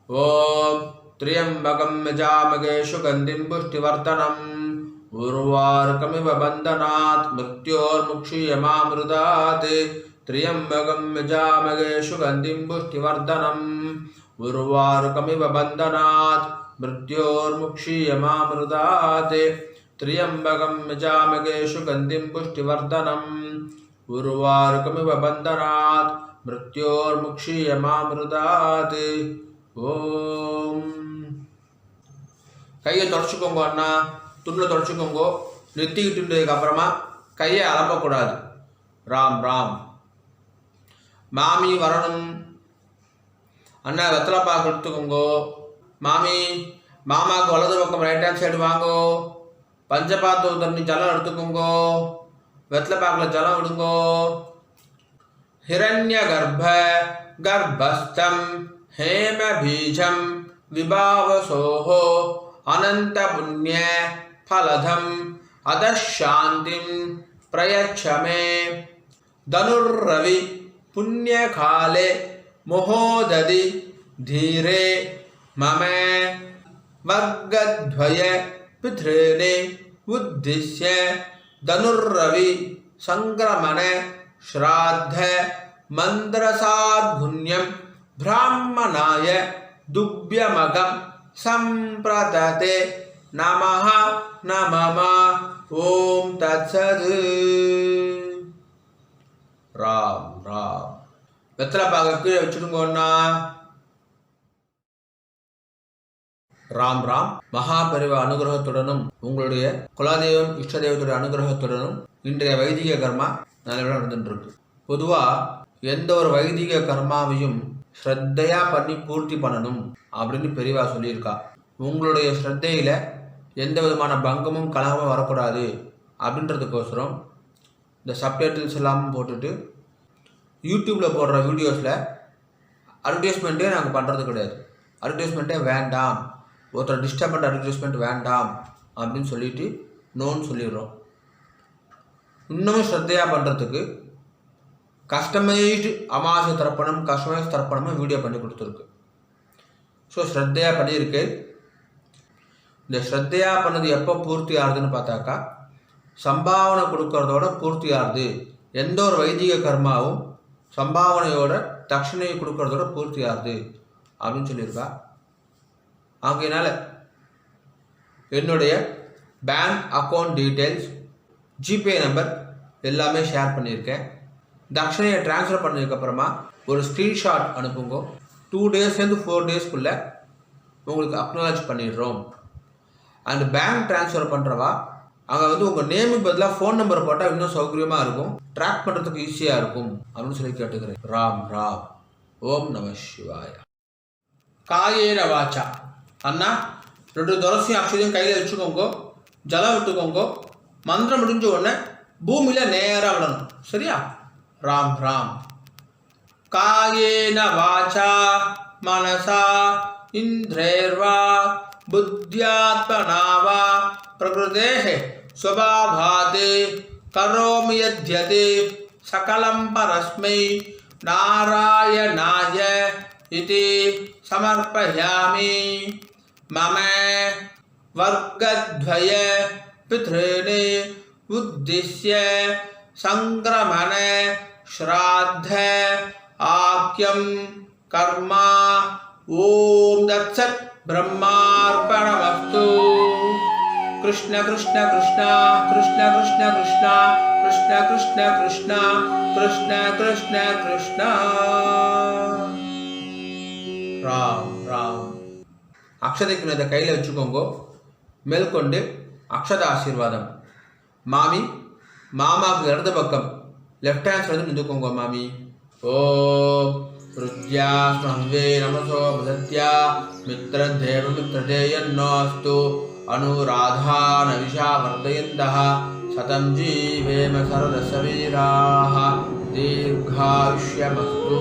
ओम त्र्यंबकं यजामहे सुगंधिं पुष्टिवर्धनम् उर्वारुकमिव बन्धनात् मृत्योर्मुक्षीयमामृतात् त्र्यंबकं यजामहे सुगंधिं पुष्टिवर्धनम् उर्वारुकमिव बन्धनात् मृत्योर्मुक्षीयमामृतात् त्र्यंबकं यजामहे सुगंधिं पुष्टिवर्धनम् उर्वारुकमिव बन्धनात् मृत्योर्मुक्षीयमामृतात् ஓம் கையை தொடச்சிக்கோங்க அண்ணா துண்டில் தொடச்சிக்கோங்க நெத்திக்கிட்டுன்றதுக்கு அப்புறமா கையை அலப்பக்கூடாது ராம் ராம் மாமி வரணும் அண்ணா வெத்தலை பாக்கு எடுத்துக்கோங்கோ. மாமி மாமாவுக்கு வலது பக்கம் ரைட் ஹேண்ட் சைடு வாங்கோ. பஞ்சபாத்திர தண்ணி ஜலம் எடுத்துக்கோங்கோ. வெத்தலை பாக்கில் ஜலம் விடுங்கோ. ஹிரண்ய கர்ப்ப கர்ப்பஸ்தம் ஹேம பீஜம் விபாவசோஹோ அனந்த புண்ணிய ஃபலதம் அதசாந்திம் பிரயச்சமே தனுர்ரவி புண்ணியகாலே மோஹோததி தீரே மம வர்கத்வய பித்ருனே உத்திஸ்ய தனுர்ரவி சங்கிரமண ஸ்ராத்த மந்திரசாத்புண்யம் பிராமணாய துப்யமகம் சம்பிரததே நமஹ நமம ஓம் தத்சது. ராம் ராம். வெத்தலை பாக்க கீழே வச்சுடுங்கண்ணா. ராம் ராம். மகாபரிவ அனுகிரகத்துடனும் உங்களுடைய குலதெய்வம் இஷ்ட தெய்வத்துடைய அனுகிரகத்துடனும் இன்றைய வைதிக கர்மா நல்லபடியாக நடந்துட்டு இருக்கு. பொதுவாக எந்த ஒரு வைதிக கர்மாவையும் ஸ்ரத்தையா பண்ணி பூர்த்தி பண்ணணும் அப்படின்னு பெரியவா சொல்லியிருக்கா. உங்களுடைய ஸ்ரத்தையில எந்த விதமான பங்கமும் கலகமும் வரக்கூடாது அப்படின்றதுக்கோசரம் இந்த சப்டைட்டில்ஸ் எல்லாமும் போட்டுட்டு யூடியூப்பில் போடுற வீடியோஸில் அட்வர்டைஸ்மெண்ட்டே நாங்கள் பண்ணுறது கிடையாது. அட்வர்டைஸ்மெண்ட்டே வேண்டாம், ஒருத்தர் டிஸ்டர்ப் பண்ணுற அட்வர்டைஸ்மெண்ட் வேண்டாம் அப்படின்னு சொல்லிட்டு நோன்னு சொல்லிடுறோம். இன்னமும் ஸ்ரத்தையாக பண்ணுறதுக்கு கஸ்டமைஸ்டு அமாவாசை தர்ப்பணம் கஸ்டமைஸ் தர்ப்பணமும் வீடியோ பண்ணி கொடுத்துருக்கு. ஸோ ஸ்ரத்தையாக பண்ணியிருக்கு. இந்த ஸ்ரத்தையாக பண்ணது எப்போ பூர்த்தி ஆகுதுன்னு பார்த்தாக்கா சம்பாவனை கொடுக்கறதோட பூர்த்தி ஆகுது. எந்த ஒரு வைதிக கர்மாவும் சம்பாவனையோட தட்சணையை கொடுக்கறதோட பூர்த்தி ஆகுது அப்படின்னு சொல்லியிருக்கா. ஆகையினால என்னுடைய bank account details GPay number எல்லாமே ஷேர் பண்ணியிருக்கேன். தட்சணையை ட்ரான்ஸ்ஃபர் பண்ணதுக்கப்புறமா ஒரு ஸ்க்ரீன்ஷாட் அனுப்புங்க. 2 டேஸ்லேருந்து 4 டேஸ்க்குள்ளே உங்களுக்கு அக்னாலஜ் பண்ணிடுறோம். அண்ட் பேங்க் ட்ரான்ஸ்ஃபர் பண்ணுறவா அங்கே வந்து உங்கள் நேமுக்கு பதிலாக ஃபோன் நம்பர் போட்டால் இன்னும் சௌகரியமாக இருக்கும், ட்ராக் பண்ணுறதுக்கு ஈஸியாக இருக்கும் அப்படின்னு சொல்லி கேட்டுக்கிறேன். ராம் ராம். ஓம் நம சிவாய. காயேன வாச்சா. அண்ணா 2 துளசியும் அக்ஷதையும் கையில் வச்சுக்கோங்க. ஜலம் விட்டுக்கோங்க. மந்திரம் முடிஞ்ச உடனே பூமியில் நேராக விடணும். சரியா? ராம் ராம். காயேன வாச்சா மனசா இந்திரேர்வா புத்தியாத்மனா வா பிரகிருதேஹ ஸ்வபாவாத் கரோமி யத்யத் சகலம் பரஸ்மை நாராயணாய இதி சமர்ப்பயாமி. மம வர்கத்வய பித்ருனே உத்திஸ்ய சங்கிரமண ஸ்ராத்த ஆக்யம் கர்மா. ஓம் தத்சத். பிரம்மார்ப்பணமஸ்து. கிருஷ்ண கிருஷ்ண கிருஷ்ணா கிருஷ்ண கிருஷ்ண கிருஷ்ணா கிருஷ்ண கிருஷ்ண கிருஷ்ணா கிருஷ்ண கிருஷ்ண கிருஷ்ணா. ராம் ராம். அக்ஷதைக்கு இதை கையில் வச்சுக்கோங்க. மேற்கொண்டு அக்ஷத ஆசீர்வாதம். மாமி மாமாவுக்கு இடது பக்கம் லெஃப்ட் ஹேண்ட் சைடு நின்றுக்கோங்க. மாமி ஓம் ருத்யா ஸ்மஹ்வே நமசோ பதத்யா மித்ரதேவ மித்ரதேயன்னோஸ்து அனுராதான விஷா வர்தயந்தः சதம் ஜீவேம சரதசவீராः தீர்காயுஷ்யமஸ்து.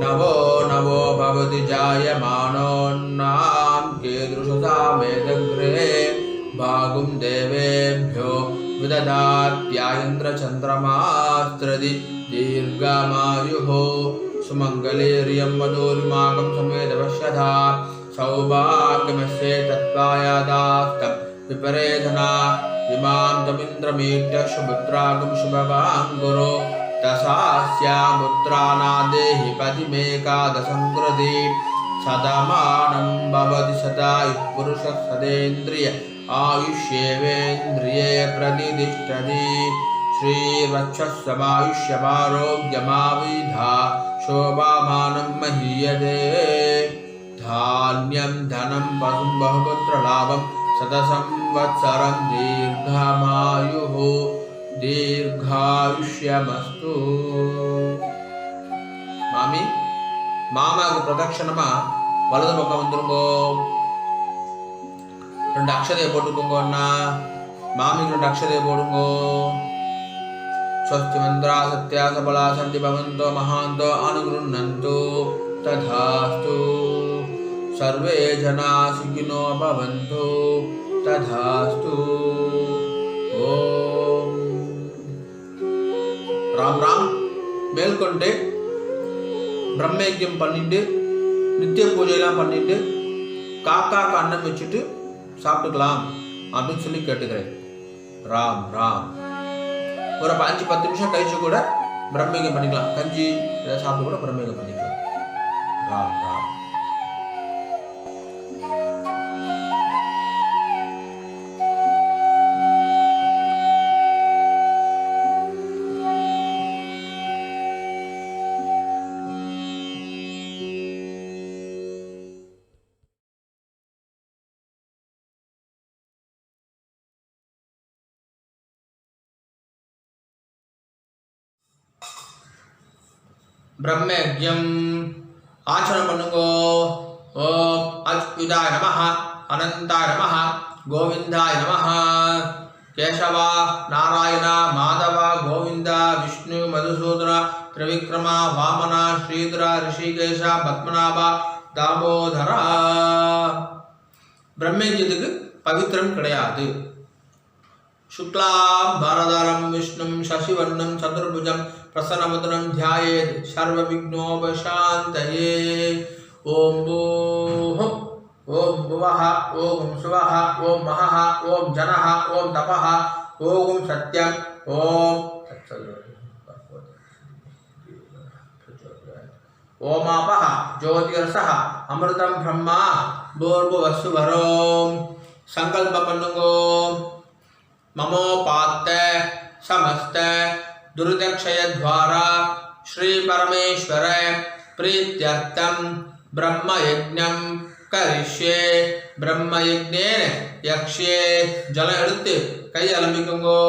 நவோ நவோ பவதி ஜாயமானோன்னாம் கீதృశசா மேதக்ரே பாகும் தேவேभ्यो விததாத்யாயந்திரச்சந்திரமாஸ்திரதி தீர்காமாயுः சுமங்கலேரியம் மதோரிமாகம் சமேதவஷ்யதா சௌபாகியமஸ்யே தத்வாயாதாஸ்தம் விபரேதனா இமாம் தமிந்திரமீட்ய சுபுத்ராகும் சுபவாங்குரு தசாஸ்யாமுத்ராநாதேஹி பதிமேகாதசங்கிருதி சதமானம் பவதி சதாயுः புருஷः சதேந்திரிய ஆயுஷ்யேவேந்திரியே பிரதிதிஷ்டதி. श्रीवक्षस्समायुष्यमारोग्यमाविधा शोभामानं महीयते. धान्यं धनं पशुं बहुपुत्रलाभं शतसंवत्सरं दीर्घमायुः दीर्घायुष्यमस्तु. मामी மாமாவுக்கு பிரதட்சணமா வலது பக்கம் வந்துருங்கோ. 2 அக்ஷதையை போட்டுக்கோங்க அண்ணா. மாமிக்கு 2 அக்ஷதையை போடுங்கோ. ஸ்வஸ்தி மந்திரா சத்யா சபலா சந்தி பவந்தோ மகாந்தோ அனுகிருண்ணந்தோ ததாஸ்து. சர்வே ஜனா சுகினோ பவந்தோ ததாஸ்து. ஓம் ராம் ராம். மேற்கொண்டு பிரம்மயஜ்யம் பண்ணிட்டு நித்திய பூஜையெல்லாம் பண்ணிட்டு காக்காக்கு அன்னம் வச்சுட்டு சாப்பிட்டுக்கலாம் அப்படின்னு சொல்லி கேட்டுக்கிறேன். ராம் ராம். ஒரு 5-10 நிமிஷம் கழிச்சு கூட பிரம்மயஜ்யம் பண்ணிக்கலாம். கஞ்சி இதை சாப்பிட்டு கூட பிரம்மயஜ்யம் பண்ணிக்கலாம். ராம் ராம். பிரம்மயஜ்யம் ஆச்சரணம் பண்ணுங்கோ. ஓம் அச்சுதாய நமஹ, அனந்தாய நமஹ, கோவிந்தாய நமஹ. கேசவா, நாராயண, மாதவ, கோவிந்த, விஷ்ணு, மதுசூதன, திரிவிக்ரம, வாமன, ஸ்ரீதர, ரிஷிகேஷ, பத்மநாப, தாமோதரா. பிரம்மயஜ்யத்துக்கு பவித்திரம் கிடையாது. சுக்லாம் பரதரம் விஷ்ணும் சசிவர்ணம் சதுர்புஜம் பிரசன்னமுதனம் தியாயேத் சர்வ விக்னோபசாந்தயே. ஓம் பூஹ் ஓம் புவஹ ஓம் சுவஹ ஓம் மஹஹ ஓம் ஜனஹ ஓம் தபஹ ஓம் சத்யம் ஓம் ஓமாபஹ ஜோதிரசஹ அமிர்தம் பிரம்மா பூர்புவஸ்சுவரோம். சங்கல்பம் பண்ணுங்கோ. ममोपात्त समस्त दुर्दक्षय द्वारा श्री परमेश्वर प्रीत्यर्थम ब्रह्मयज्ञं करिष्ये. ब्रह्मयज्ञेन यक्ष्ये. जल எடுத்து கை அலம்பிக்குங்கோ.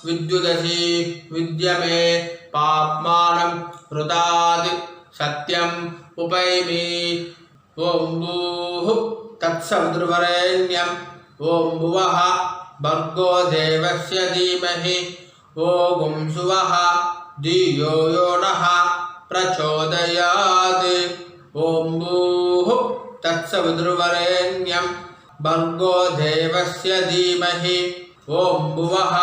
विद्युदसि विद्यमे पाप्मानं हृदाद् सत्यम् उपैमि. ओम भूः तत्सवितुर्वरेण्यम्. ओम भुवः भर्गो देवस्य धीमहि. ओम सुवः धियो यो नः प्रचोदयात्. ओम भूः तत्सवितुर्वरेण्यं भर्गो देवस्य धीमहि. ओम भुवः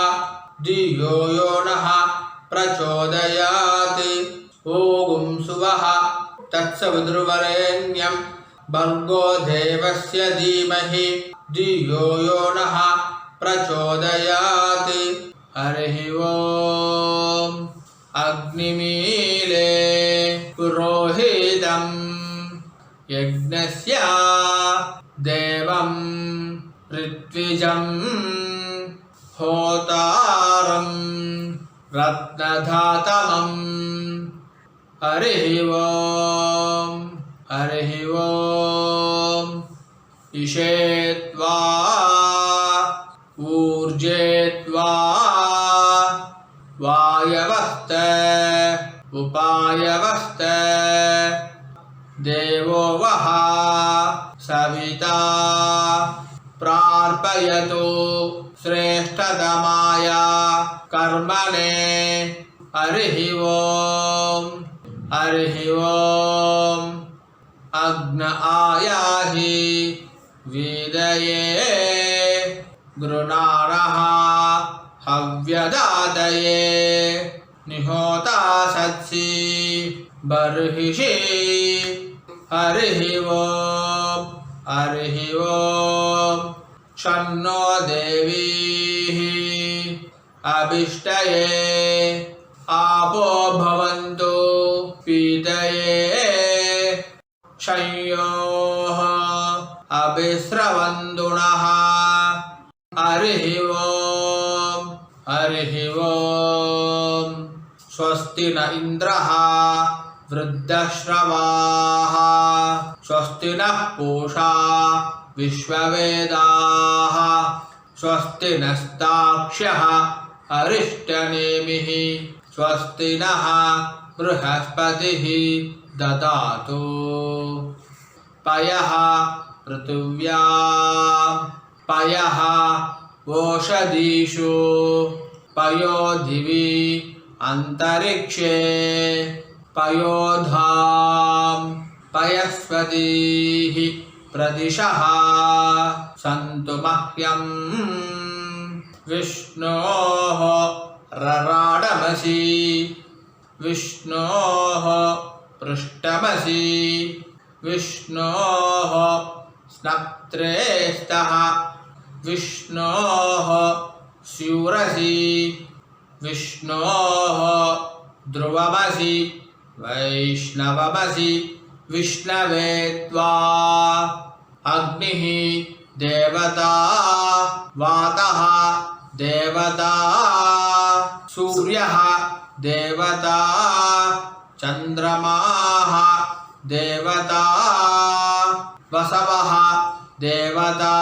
धियो यो नः प्रचोदयात्. ओम सुवः तत्सवितुर्वरेण्यं भर्गो देवस्य धीमहि धियो यो नः प्रचोदयात्. हरिः ओम. अग्निमीले पुरोहितं यज्ञस्य देवं ऋत्विजं होतारं रत्नधातमं. हरिः ओम. हरिः ओम. इषेत्वा ऊर्जेत्वा वायवस्त उपायवस्त देवो वः सविता प्रार्पयतु श्रेष्ठतमाय कर्मणे. हरिः ओम. हरिः ओम. अग्न आयाहि वेदये गृणारः हव्यदातये निहोता सत्सि बर्हिषि. हरिः ओम. हरिः ओम. शन्नो देवीः अभिष्टये आपो भवन्तु पीतये शयोः अभिस्रवन्तुनः. हरिः ओम. हरिः ओम. स्वस्ति न इन्द्रः वृद्धश्रवाः. स्वस्ति नः पूषा विश्ववेदाः. स्वस्ति नस्ताक्ष्यः अरिष्टनेमिः. स्वस्ति नः बृहस्पतिः ददातु पयः पृथिव्या पयः ओषधीषु पयो दिवि अंतरिक्षे पयोधाम पयस्पतिः प्रदिशः सन्तु मह्यं विष्णोः रराडमसि विष्णोः पृष्ठमसि विष्णोः स्नप्त्रे स्तः विष्णोः स्यूरसि विष्णोः ध्रुवमसि वैष्णवमसि विष्णवे त्वा अग्निः देवता वातः देवता सूर्यः देवता चन्द्रमाः देवता वसवः देवता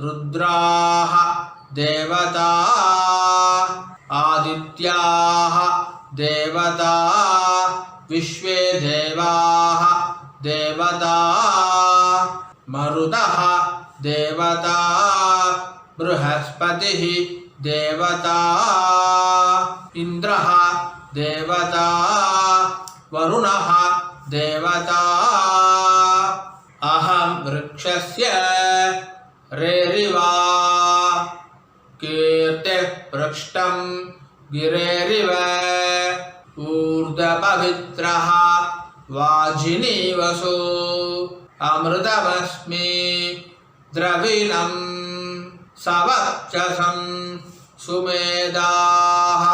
रुद्राः देवता आदित्याः देवता विश्वे देवाः देवता मरुतः देवता बृहस्पतिः देवता इन्द्रः देवता वरुणः देवता अहं वृक्षस्य रेरिवा कीर्तिः पृष्ठं गिरेरिव ऊर्ध्वपवित्रः वाजिनीवसु अमृतमस्मि द्रविणं सवक्षसं सुमेधाः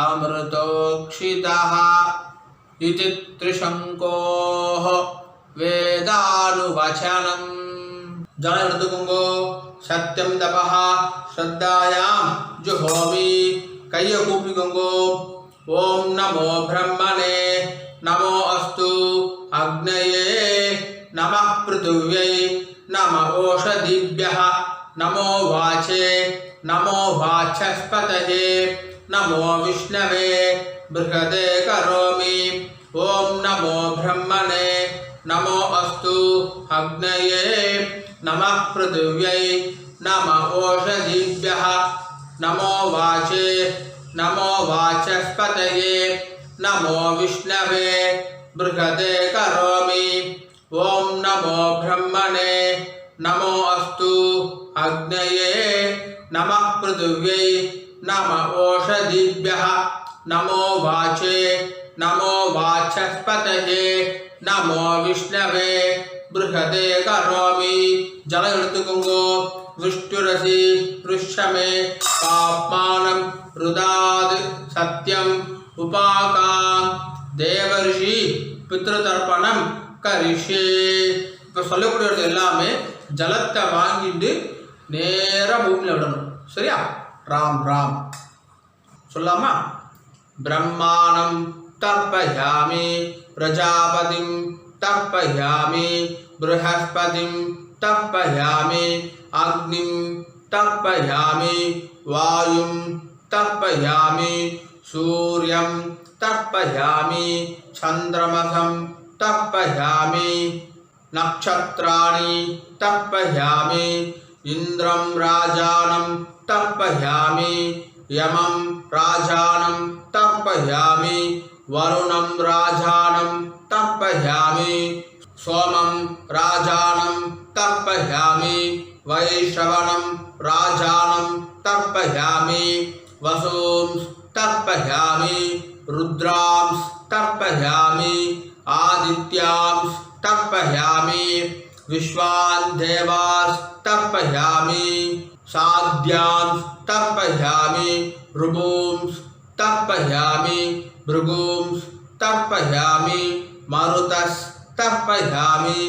अमृतोक्षितः इति त्रिशङ्कोः वेदानुवचनम् जनऋतुकुङ्गो सत्यं तपः श्रद्धायां जुहोमि कैयकूपिकुङ्गो ओम नमो ब्रह्मणे नमो अस्तु अग्नये नमः पृथिव्यै नमः ओषधिभ्यः नमो वाचे नमो वाचस्पतये नमो विष्णवे बृहदे करोमि ओम नमो ब्रह्मणे नमो अस्तु अग्नये नमः पृथिव्यै नमः ओषधिभ्यः नमो वाचे नमो वाचस्पतये नमो विष्णवे बृहदे करोमि ओम नमो ब्रह्मणे नमो अस्तु अग्नये नमः पृथिव्यै नमः ओषधिभ्यः नमो वाचे नमो वाचस्पतये नमो विष्णवे बृहदे करोमि जलऋतुकुङ्गो विष्णुरसि पृष्ठमे पाप्मानं रुदाद सत्यम् उपाकाम देवर्षि पितृतर्पणம் கரிஷே. இப்போ சொல்லக்கூடியது எல்லாமே ஜலத்தை வாங்கிட்டு நேராக பூமியில் விடணும். சரியா? ராம் ராம் சொல்லாமா? பிரம்மாணம் தர்ப்பயாமி பிரஜாபதிம் தர்ப்பயாமி बृहस्पतिं तर्पयामि अग्निं तर्पयामि वायुं तर्पयामि सूर्यं तर्पयामि चन्द्रमसं तर्पयामि नक्षत्राणि तर्पयामि इन्द्रं राजानं तर्पयामि यमं राजानं तर्पयामि वरुणं राजानं तर्पयामि सोमं राजानं तर्पयामि वैश्रवणं राजानं तर्पयामि वसूं तर्पयामि रुद्रां तर्पयामि आदित्यां तर्पयामि विश्वान् देवान् तर्पयामि साध्यां तर्पयामि ऋभूं तर्पयामि भृगूं तर्पयामि मरुतस् तर्पयामि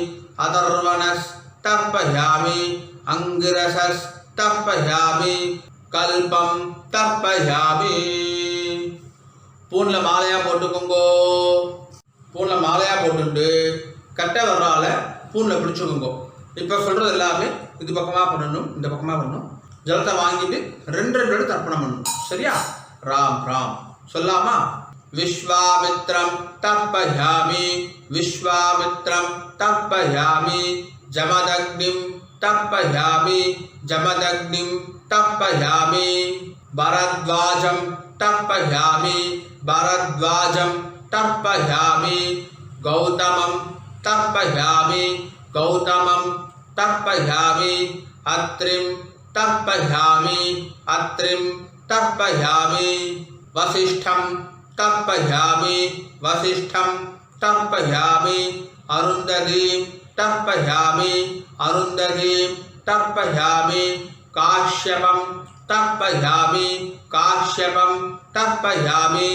अथर्वणस् तर्पयामि अंगिरसस् तर्पयामि कल्पं तर्पयामि. பூன்ல மாலையா போட்டுக்கோங்கோ. பூன்ல மாலையா போட்டுட்டு கட்டை வரலால பூன்ல பிடிச்சுக்கோங்கோ. இப்போ சொல்றது எல்லாமே இது பக்கமா பண்ணணும், இந்த பக்கமா பண்ணணும். ஜலத்தை வாங்கிட்டு ரெண்டு ரெண்டு தர்ப்பணம் பண்ணணும். சரியா? ராம் ராம் சொல்லாமா? विश्वामित्रं तर्पयामि विश्वामित्रं तर्पयामि जमदग्निं तर्पयामि जमदग्निं तर्पयामि भरद्वाजं तर्पयामि भरद्वाजं तर्पयामि गौतमं तर्पयामि गौतमं तर्पयामि अत्रिं तर्पयामि अत्रिं तर्पयामि वसिष्ठं तर्पयामि वसिष्ठं तर्पयामि अरुन्धतीं तर्पयामि अरुन्धतीं तर्पयामि काश्यपं तर्पयामि काश्यपं तर्पयामि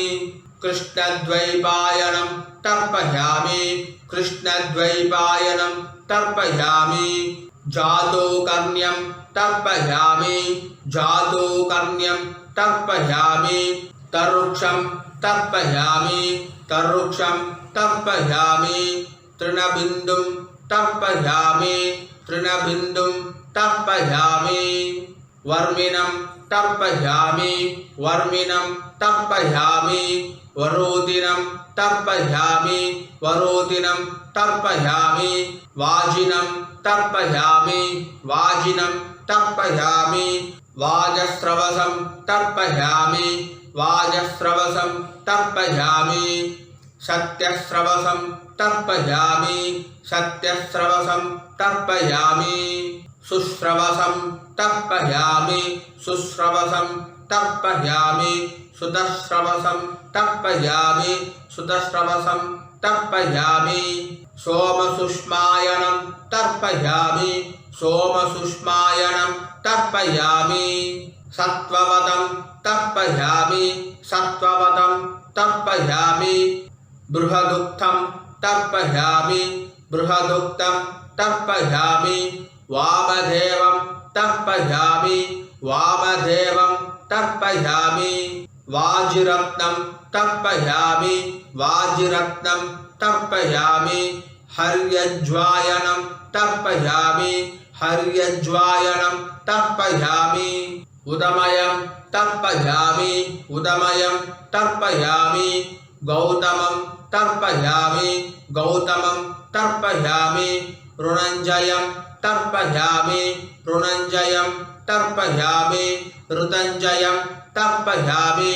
कृष्णद्वैपायनं तर्पयामि कृष्णद्वैपायनं तर्पयामि जातुकर्ण्यं तर्पयामि जातुकर्ण्यं तर्पयामि तरुक्षं तर्पयामि तरुक्षं तर्पयामि तृणबिन्दुं तर्पयामि तृणबिन्दुं तर्पयामि वर्मिणं तर्पयामि वर्मिणं तर्पयामि वरोधिनं तर्पयामि वरोधिनं तर्पयामि वाजिनं तर्पयामि वाजिनं तर्पयामि वाजस्रवसं तर्पयामि वाजस्रवसं तर्पयामि सत्यस्रवसं तर्पयामि सत्यस्रवसं तर्पयामि सुश्रवसं तर्पयामि सुश्रवसं तर्पयामि सुतश्रवसं तर्पयामि सुतश्रवसं तर्पयामि सोमसुष्मायनं तर्पयामि सोमसुष्मायनं तर्पयामि सत्त्ववतं तर्पयामि सत्त्ववतं तर्पयामि बृहदुक्तं तर्पयामि बृहदुक्तं तर्पयामि वामदेवं तर्पयामि वामदेवं तर्पयामि वाजिरत्नं तर्पयामि वाजिरत्नं तर्पयामि हर्यज्वायनं तर्पयामि हर्यज्वायनं तर्पयामि उदमयं तर्पयामि उदमयं तर्पयामि गौतमं तर्पयामि गौतमं तर्पयामि ऋणञ्जयं तर्पयामि ऋणञ्जयं तर्पयामि ऋतञ्जयं तर्पयामि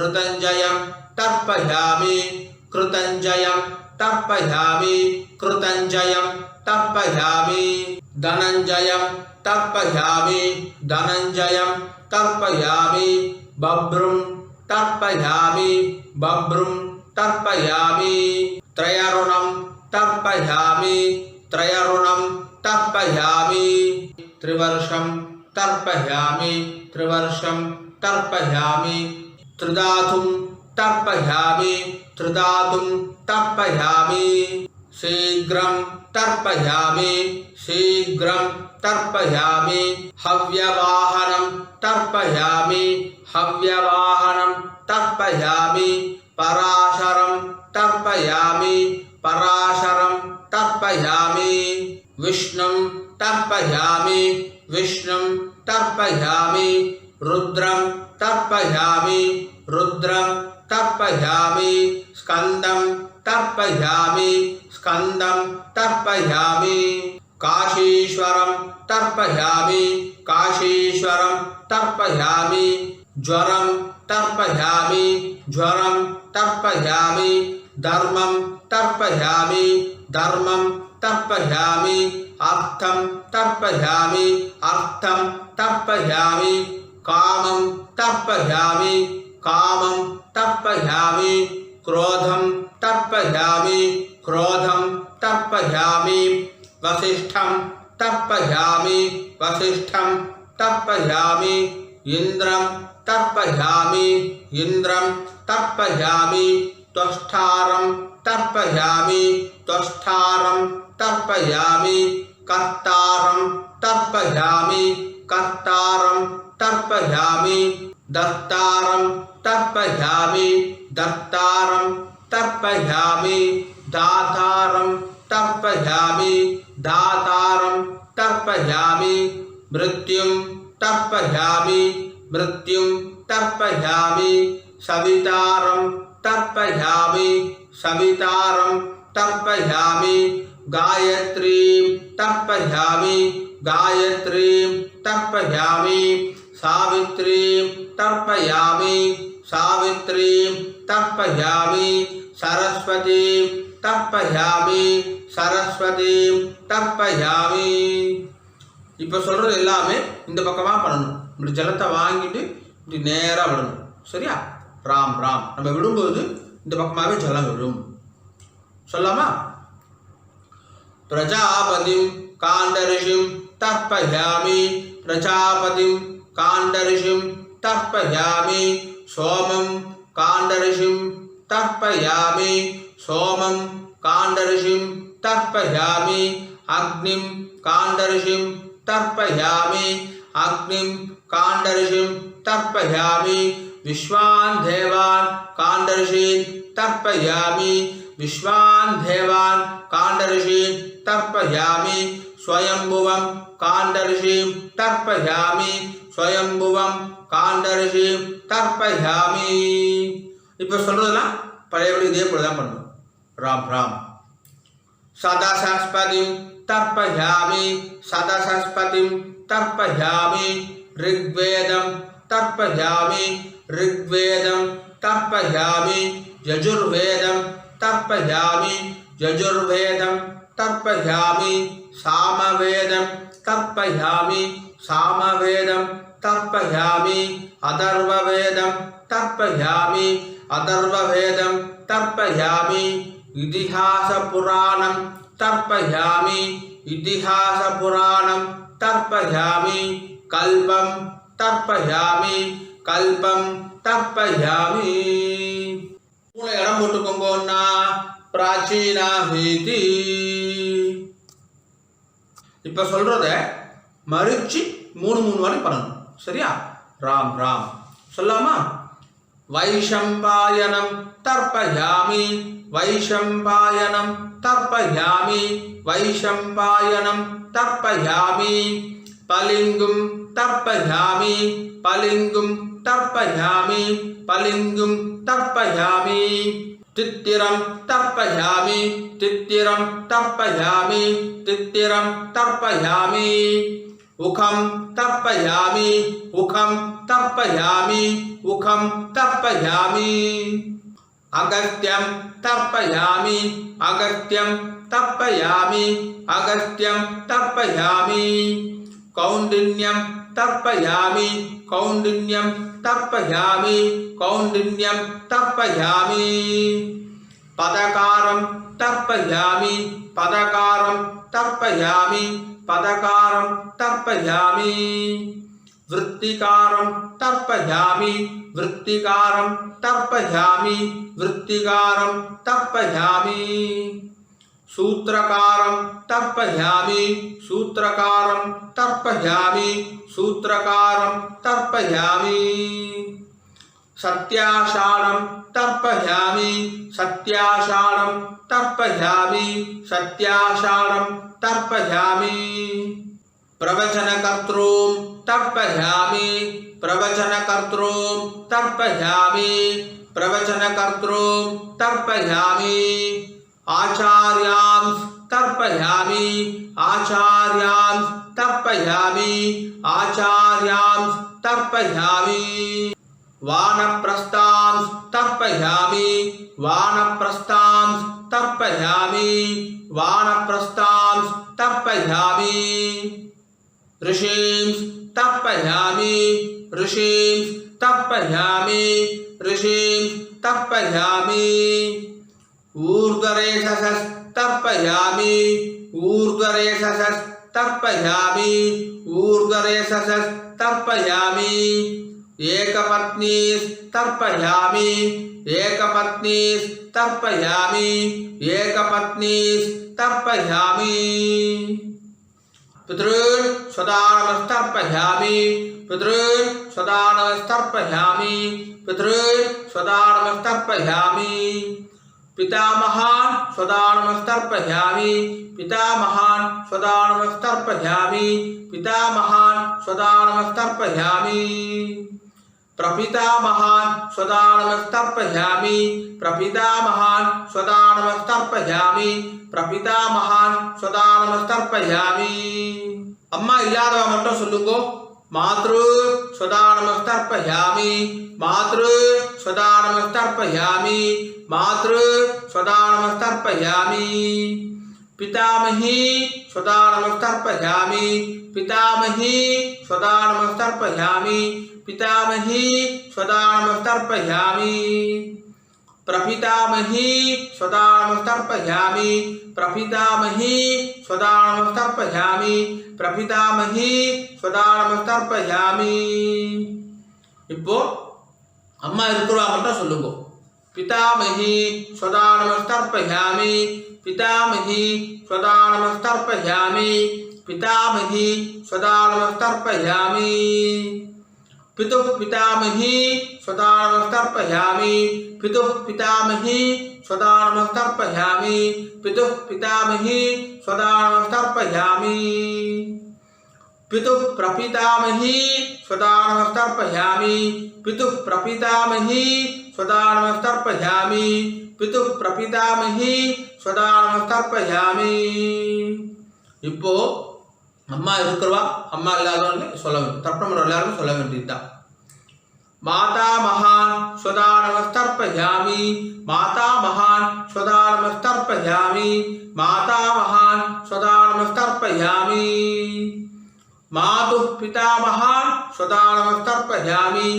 ऋतञ्जयं तर्पयामि कृतञ्जयं तर्पयामि कृतञ्जयं तर्पयामि धनञ्जयं तर्पयामि धनञ्जयं तर्पयामि बभ्रुं तर्पयामि बभ्रुं तर्पयामि त्रयरुणं तर्पयामि त्रयरुणं तर्पयामि त्रिवर्षं तर्पयामि त्रिवर्षं तर्पयामि त्रिधातुं तर्पयामि त्रिधातुं तर्पयामि शीघ्रं तर्पयामि शीघ्रं तर्पयामि हव्यवाहनं तर्पयामि हव्यवाहनं तर्पयामि पराशरं तर्पयामि पराशरं तर्पयामि विष्णुं तर्पयामि विष्णुं तर्पयामि रुद्रं तर्पयामि रुद्रं तर्पयामि स्कन्दं तर्पयामि स्कन्दं तर्पयामि काशीश्वरं तर्पयामि काशीश्वरं तर्पयामि ज्वरं तर्पयामि ज्वरं तर्पयामि धर्मं तर्पयामि धर्मं तर्पयामि अर्थं तर्पयामि अर्थं तर्पयामि कामं तर्पयामि कामं तर्पयामि क्रोधं तर्पयामि क्रोधं तर्पयामि वसिष्ठं तर्पयामि वसिष्ठं तर्पयामि इन्द्रं तर्पयामि इन्द्रं तर्पयामि त्वष्ठारं तर्पयामि त्वष्ठारं तर्पयामि कर्तारं तर्पयामि कर्तारं तर्पयामि दत्तारं तर्पयामि दत्तारं तर्पयामि दातारं तर्पयामि दातारं तर्पयामि मृत्युं तर्पयामि मृत्युं तर्पयामि सवितारं तर्पयामि सवितारं तर्पयामि गायत्रीं तर्पयामि गायत्रीं तर्पयामि सावित्रीं तर्पयामि सावित्रीं तर्पयामि सरस्वतीं तर्पयामि सरस्वतीं तर्पयामि இப்போ சொல்றது எல்லாமே இந்த பக்கமா பண்ணணும். இப்படி ஜலத்தை வாங்கிட்டு இப்படி நேரா விடணும். சரியா? ராம் ராம் நம்ம விடும்போது இந்த பக்கமாவே ஜலம் விடும். சொல்லலாமா? பிரஜாபதிம் காண்டரிஷிம் தர்ப்பயாமி பிரஜாபதிம் காண்டரிஷிம் தர்ப்பயாமி சோமம் காண்டரிஷிம் தர்ப்பயாமி சோமம் காண்டரிஷிம் தர்ப்பயாமி அக்னிம் காண்டரிஷிம் तर्पयामि अग्निं काण्डर्षिं तर्पयामि विश्वान् देवान् काण्डर्षीन् तर्पयामि विश्वान् देवान् काण्डर्षीन् तर्पयामि स्वयंभुवं काण्डर्षिं तर्पयामि स्वयंभुवं काण्डर्षिं तर्पयामि இப்போ சொல்றதெல்லாம் பழையபடி இதே போல தான் பண்ணணும். ராம் ராம் सदासंस्पतिं तर्पयामि सदासंस्पतिं तर्पयामि ऋग्वेदं तर्पयामि ऋग्वेदं तर्पयामि यजुर्वेदं तर्पयामि यजुर्वेदं तर्पयामि सामवेदं तर्पयामि सामवेदं तर्पयामि अथर्ववेदं तर्पयामि अथर्ववेदं तर्पयामि इतिहास पुराणं तर्पयामि इतिहास पुराणं तर्पयामि कल्पं तर्पयामि कल्पं तर्पयामि पूर्ण इடம் போட்டுக்கோங்கன்னா பிராச்சீனா ஹீதி. இப்ப சொல்றத மறிச்சு மூணு வாட்டி பண்ணணும். சரியா? ராம் ராம் சொல்லாமா? வைஷம்பாயனம் तर्पयामि वैशंपायनं तर्पयामि वैशंपायनं तर्पयामि पलिंगुं तर्पयामि पलिंगुं तर्पयामि पलिंगुं तर्पयामि तित्तिरं तर्पयामि तित्तिरं तर्पयामि तित्तिरं तर्पयामि उखं तर्पयामि उखं तर्पयामि उखं तर्पयामि अगस्त्यं तर्पयामि अगस्त्यं तर्पयामि अगस्त्यं तर्पयामि कौंडिन्यं तर्पयामि कौंडिन्यं तर्पयामि कौंडिन्यं तर्पयामि पदकारं तर्पयामि पदकारं तर्पयामि पदकारं तर्पयामि वृत्तिकारं तर्पयामि वृत्तिकारं तर्पयामि वृत्तिकारं तर्पयामि सूत्रकारं तर्पयामि सूत्रकारं तर्पयामि सूत्रकारं तर्पयामि सत्याषाढं तर्पयामि सत्याषाढं तर्पयामि सत्याषाढं तर्पयामि प्रवचनकर्तॄं तर्पयामि प्रवचनकर्तॄं तर्पयामि प्रवचनकर्तॄं तर्पयामि आचार्यां तर्पयामि आचार्यां तर्पयामि आचार्यां तर्पयामि वानप्रस्थां तर्पयामि वानप्रस्थां तर्पयामि वानप्रस्थां तर्पयामि ऋषीं तर्पयामि ऋषीं तर्पयामि ऋषीं तर्पयामि ऊर्ध्वरेषसः तर्पयामि ऊर्ध्वरेषसः तर्पयामि ऊर्ध्वरेषसः तर्पयामि एकपत्नी तर्पयामि एकपत्नी तर्पयामि एकपत्नी तर्पयामि पितॄन् स्वदानमस्तर्पयामि पितॄन् स्वदानमस्तर्पयामि पितॄन् स्वदानमस्तर्पयामि पितामहान् स्वदानमस्तर्पयामि पितामहान् स्वदानमस्तर्पयामि पितामहान् स्वदानमस्तर्पयामि प्रपितामहान् स्वदानमस्तर्पयामि प्रपितामहान् स्वदानमस्तर्पयामि प्रपितामहान् स्वदानमस्तर्पयामि अम्मा इल्लादव मट्टुम सोल्लुंगो मातृ स्वदानमस्तर्पयामि मातृ स्वदानमस्तर्पयामि मातृ स्वदानमस्तर्पयामि पितामही स्वदानमस्तर्पयामि पितामही स्वदानमस्तर्पयामि पितामही स्वदानमस्तर्पयामि प्रपितामही स्वदानमस्तर्पयामि प्रपितामही स्वदानमस्तर्पयामि प्रपितामही स्वदानमस्तर्पयामि இப்போ அம்மா இருக்கிறவா மட்டும் சொல்லுங்க पितामही स्वदानमस्तर्पयामि पितामही स्वदानमस्तर्पयामि पितामही स्वदानमस्तर्पयामि पितुः पितामही स्वदानमस्तर्पयामि पितुः पितामही स्वदानमस्तर्पयामि पितुः पितामही स्वदानमस्तर्पयामि पितुः प्रपितामही स्वदानमस्तर्पयामि पितुः प्रपितामही स्वदानमस्तर्पयामि पितुः प्रपितामही स्वदानमस्तर्पयामि இப்போ அம்மா இருக்கிறவா அம்மா இல்லாதவங்க சொல்ல வேண்டும் தர்ப்பணம் எல்லாரும் சொல்ல வேண்டியதுதான் माता महान् स्वदानमस्तर्पयामि माता महान् स्वदानमस्तर्पयामि माता महान् स्वदानमस्तर्पयामि मातुः पितामहान् स्वदानमस्तर्पयामि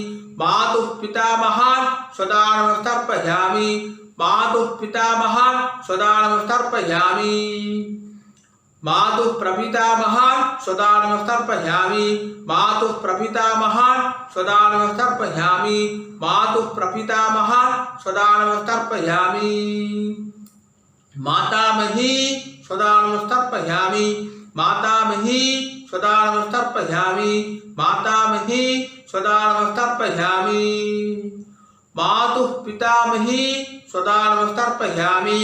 मातुः पितामहान् स्वदानमस्तर्पयामि मातुः पितामहान् स्वदानमस्तर्पयामि मातुः प्रपितामहान् स्वदानमस्तर्पयामि मातुः प्रपितामहान् स्वदानमस्तर्पयामि मातुः प्रपितामहान् स्वदानमस्तर्पयामि मातामही स्वदानमस्तर्पयामि मातामही स्वदानमस्तर्पयामि मातामही स्वदानमस्तर्पयामि मातुः पितामही स्वदानमस्तर्पयामि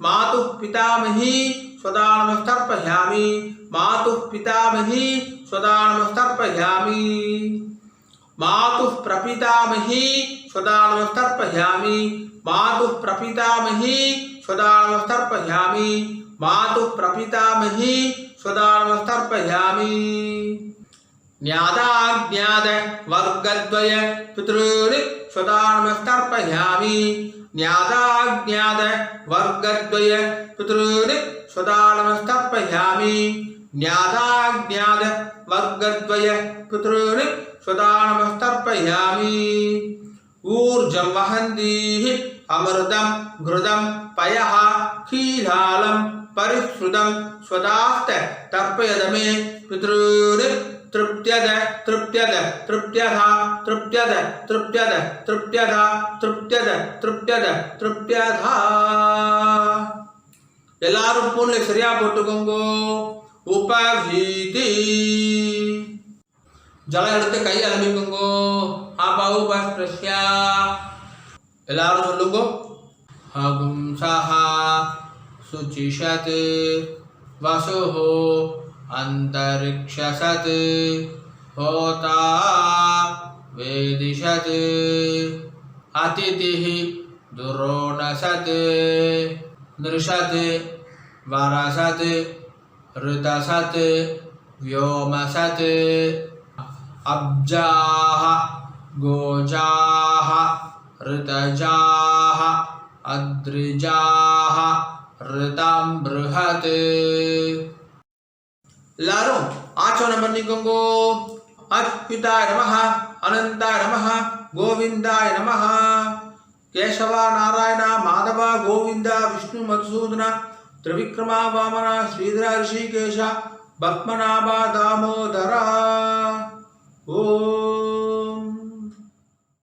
मातुः पितामही स्वदानमस्तर्पयामि मातुः पितामही स्वदानमस्तर्पयामि मातुः प्रपितामही स्वदानमस्तर्पयामि मातुः प्रपितामही स्वदानमस्तर्पयामि मातुः प्रपितामही स्वदानमस्तर्पयामि ज्ञाताज्ञात वर्गद्वय पितॄन् स्वदानमस्तर्पयामि ज्ञाताज्ञात वर्गद्वय पितॄन् स्वदानमस्तर्पयामि ज्ञाताज्ञात वर्गद्वय पितॄन् स्वदानमस्तर्पयामि ऊर्जं वहन्तीः अमृतं घृतं पयः कीलालं परिश्रुतं स्वदास्त तर्पयद मे पितॄन् तृप्त्यद तृप्त्यद तृप्त्यः तृप्त्यद तृप्त्यद तृप्त्यः तृप्त्यद तृप्त्यद तृप्त्यधा எல்லாரும் பூன்ல சரியா போட்டுக்கோங்க உபவீதி ஜலம் எடுத்து கை அலம்பிக்கோங்க அபௌபஸ்ப்ரஸ்யா எல்லாரும் சொல்லுங்க ஹகும் சஹா சுச்சிஷத் வசுஹோ अंतरिक्षसत् होता वेदिषत् अतिथिः दुरोणसत् नृषत् वरसत् ऋतसत् व्योमसत् अब्जाः गोजाः ऋतजाः अद्रिजाः ऋतं बृहत् எல்லாரும் ஆச்சோனம் பண்ணிக்கோங்கோ அச்சுதாய நமஹ அனந்தாய நமஹ கோவிந்தாய நமஹ கேசவா நாராயண மாதவா கோவிந்தா விஷ்ணு மதுசூதன திரிவிக்ரமா வாமன ஸ்ரீதர ரிஷிகேஷ பத்மநாபா தாமோதர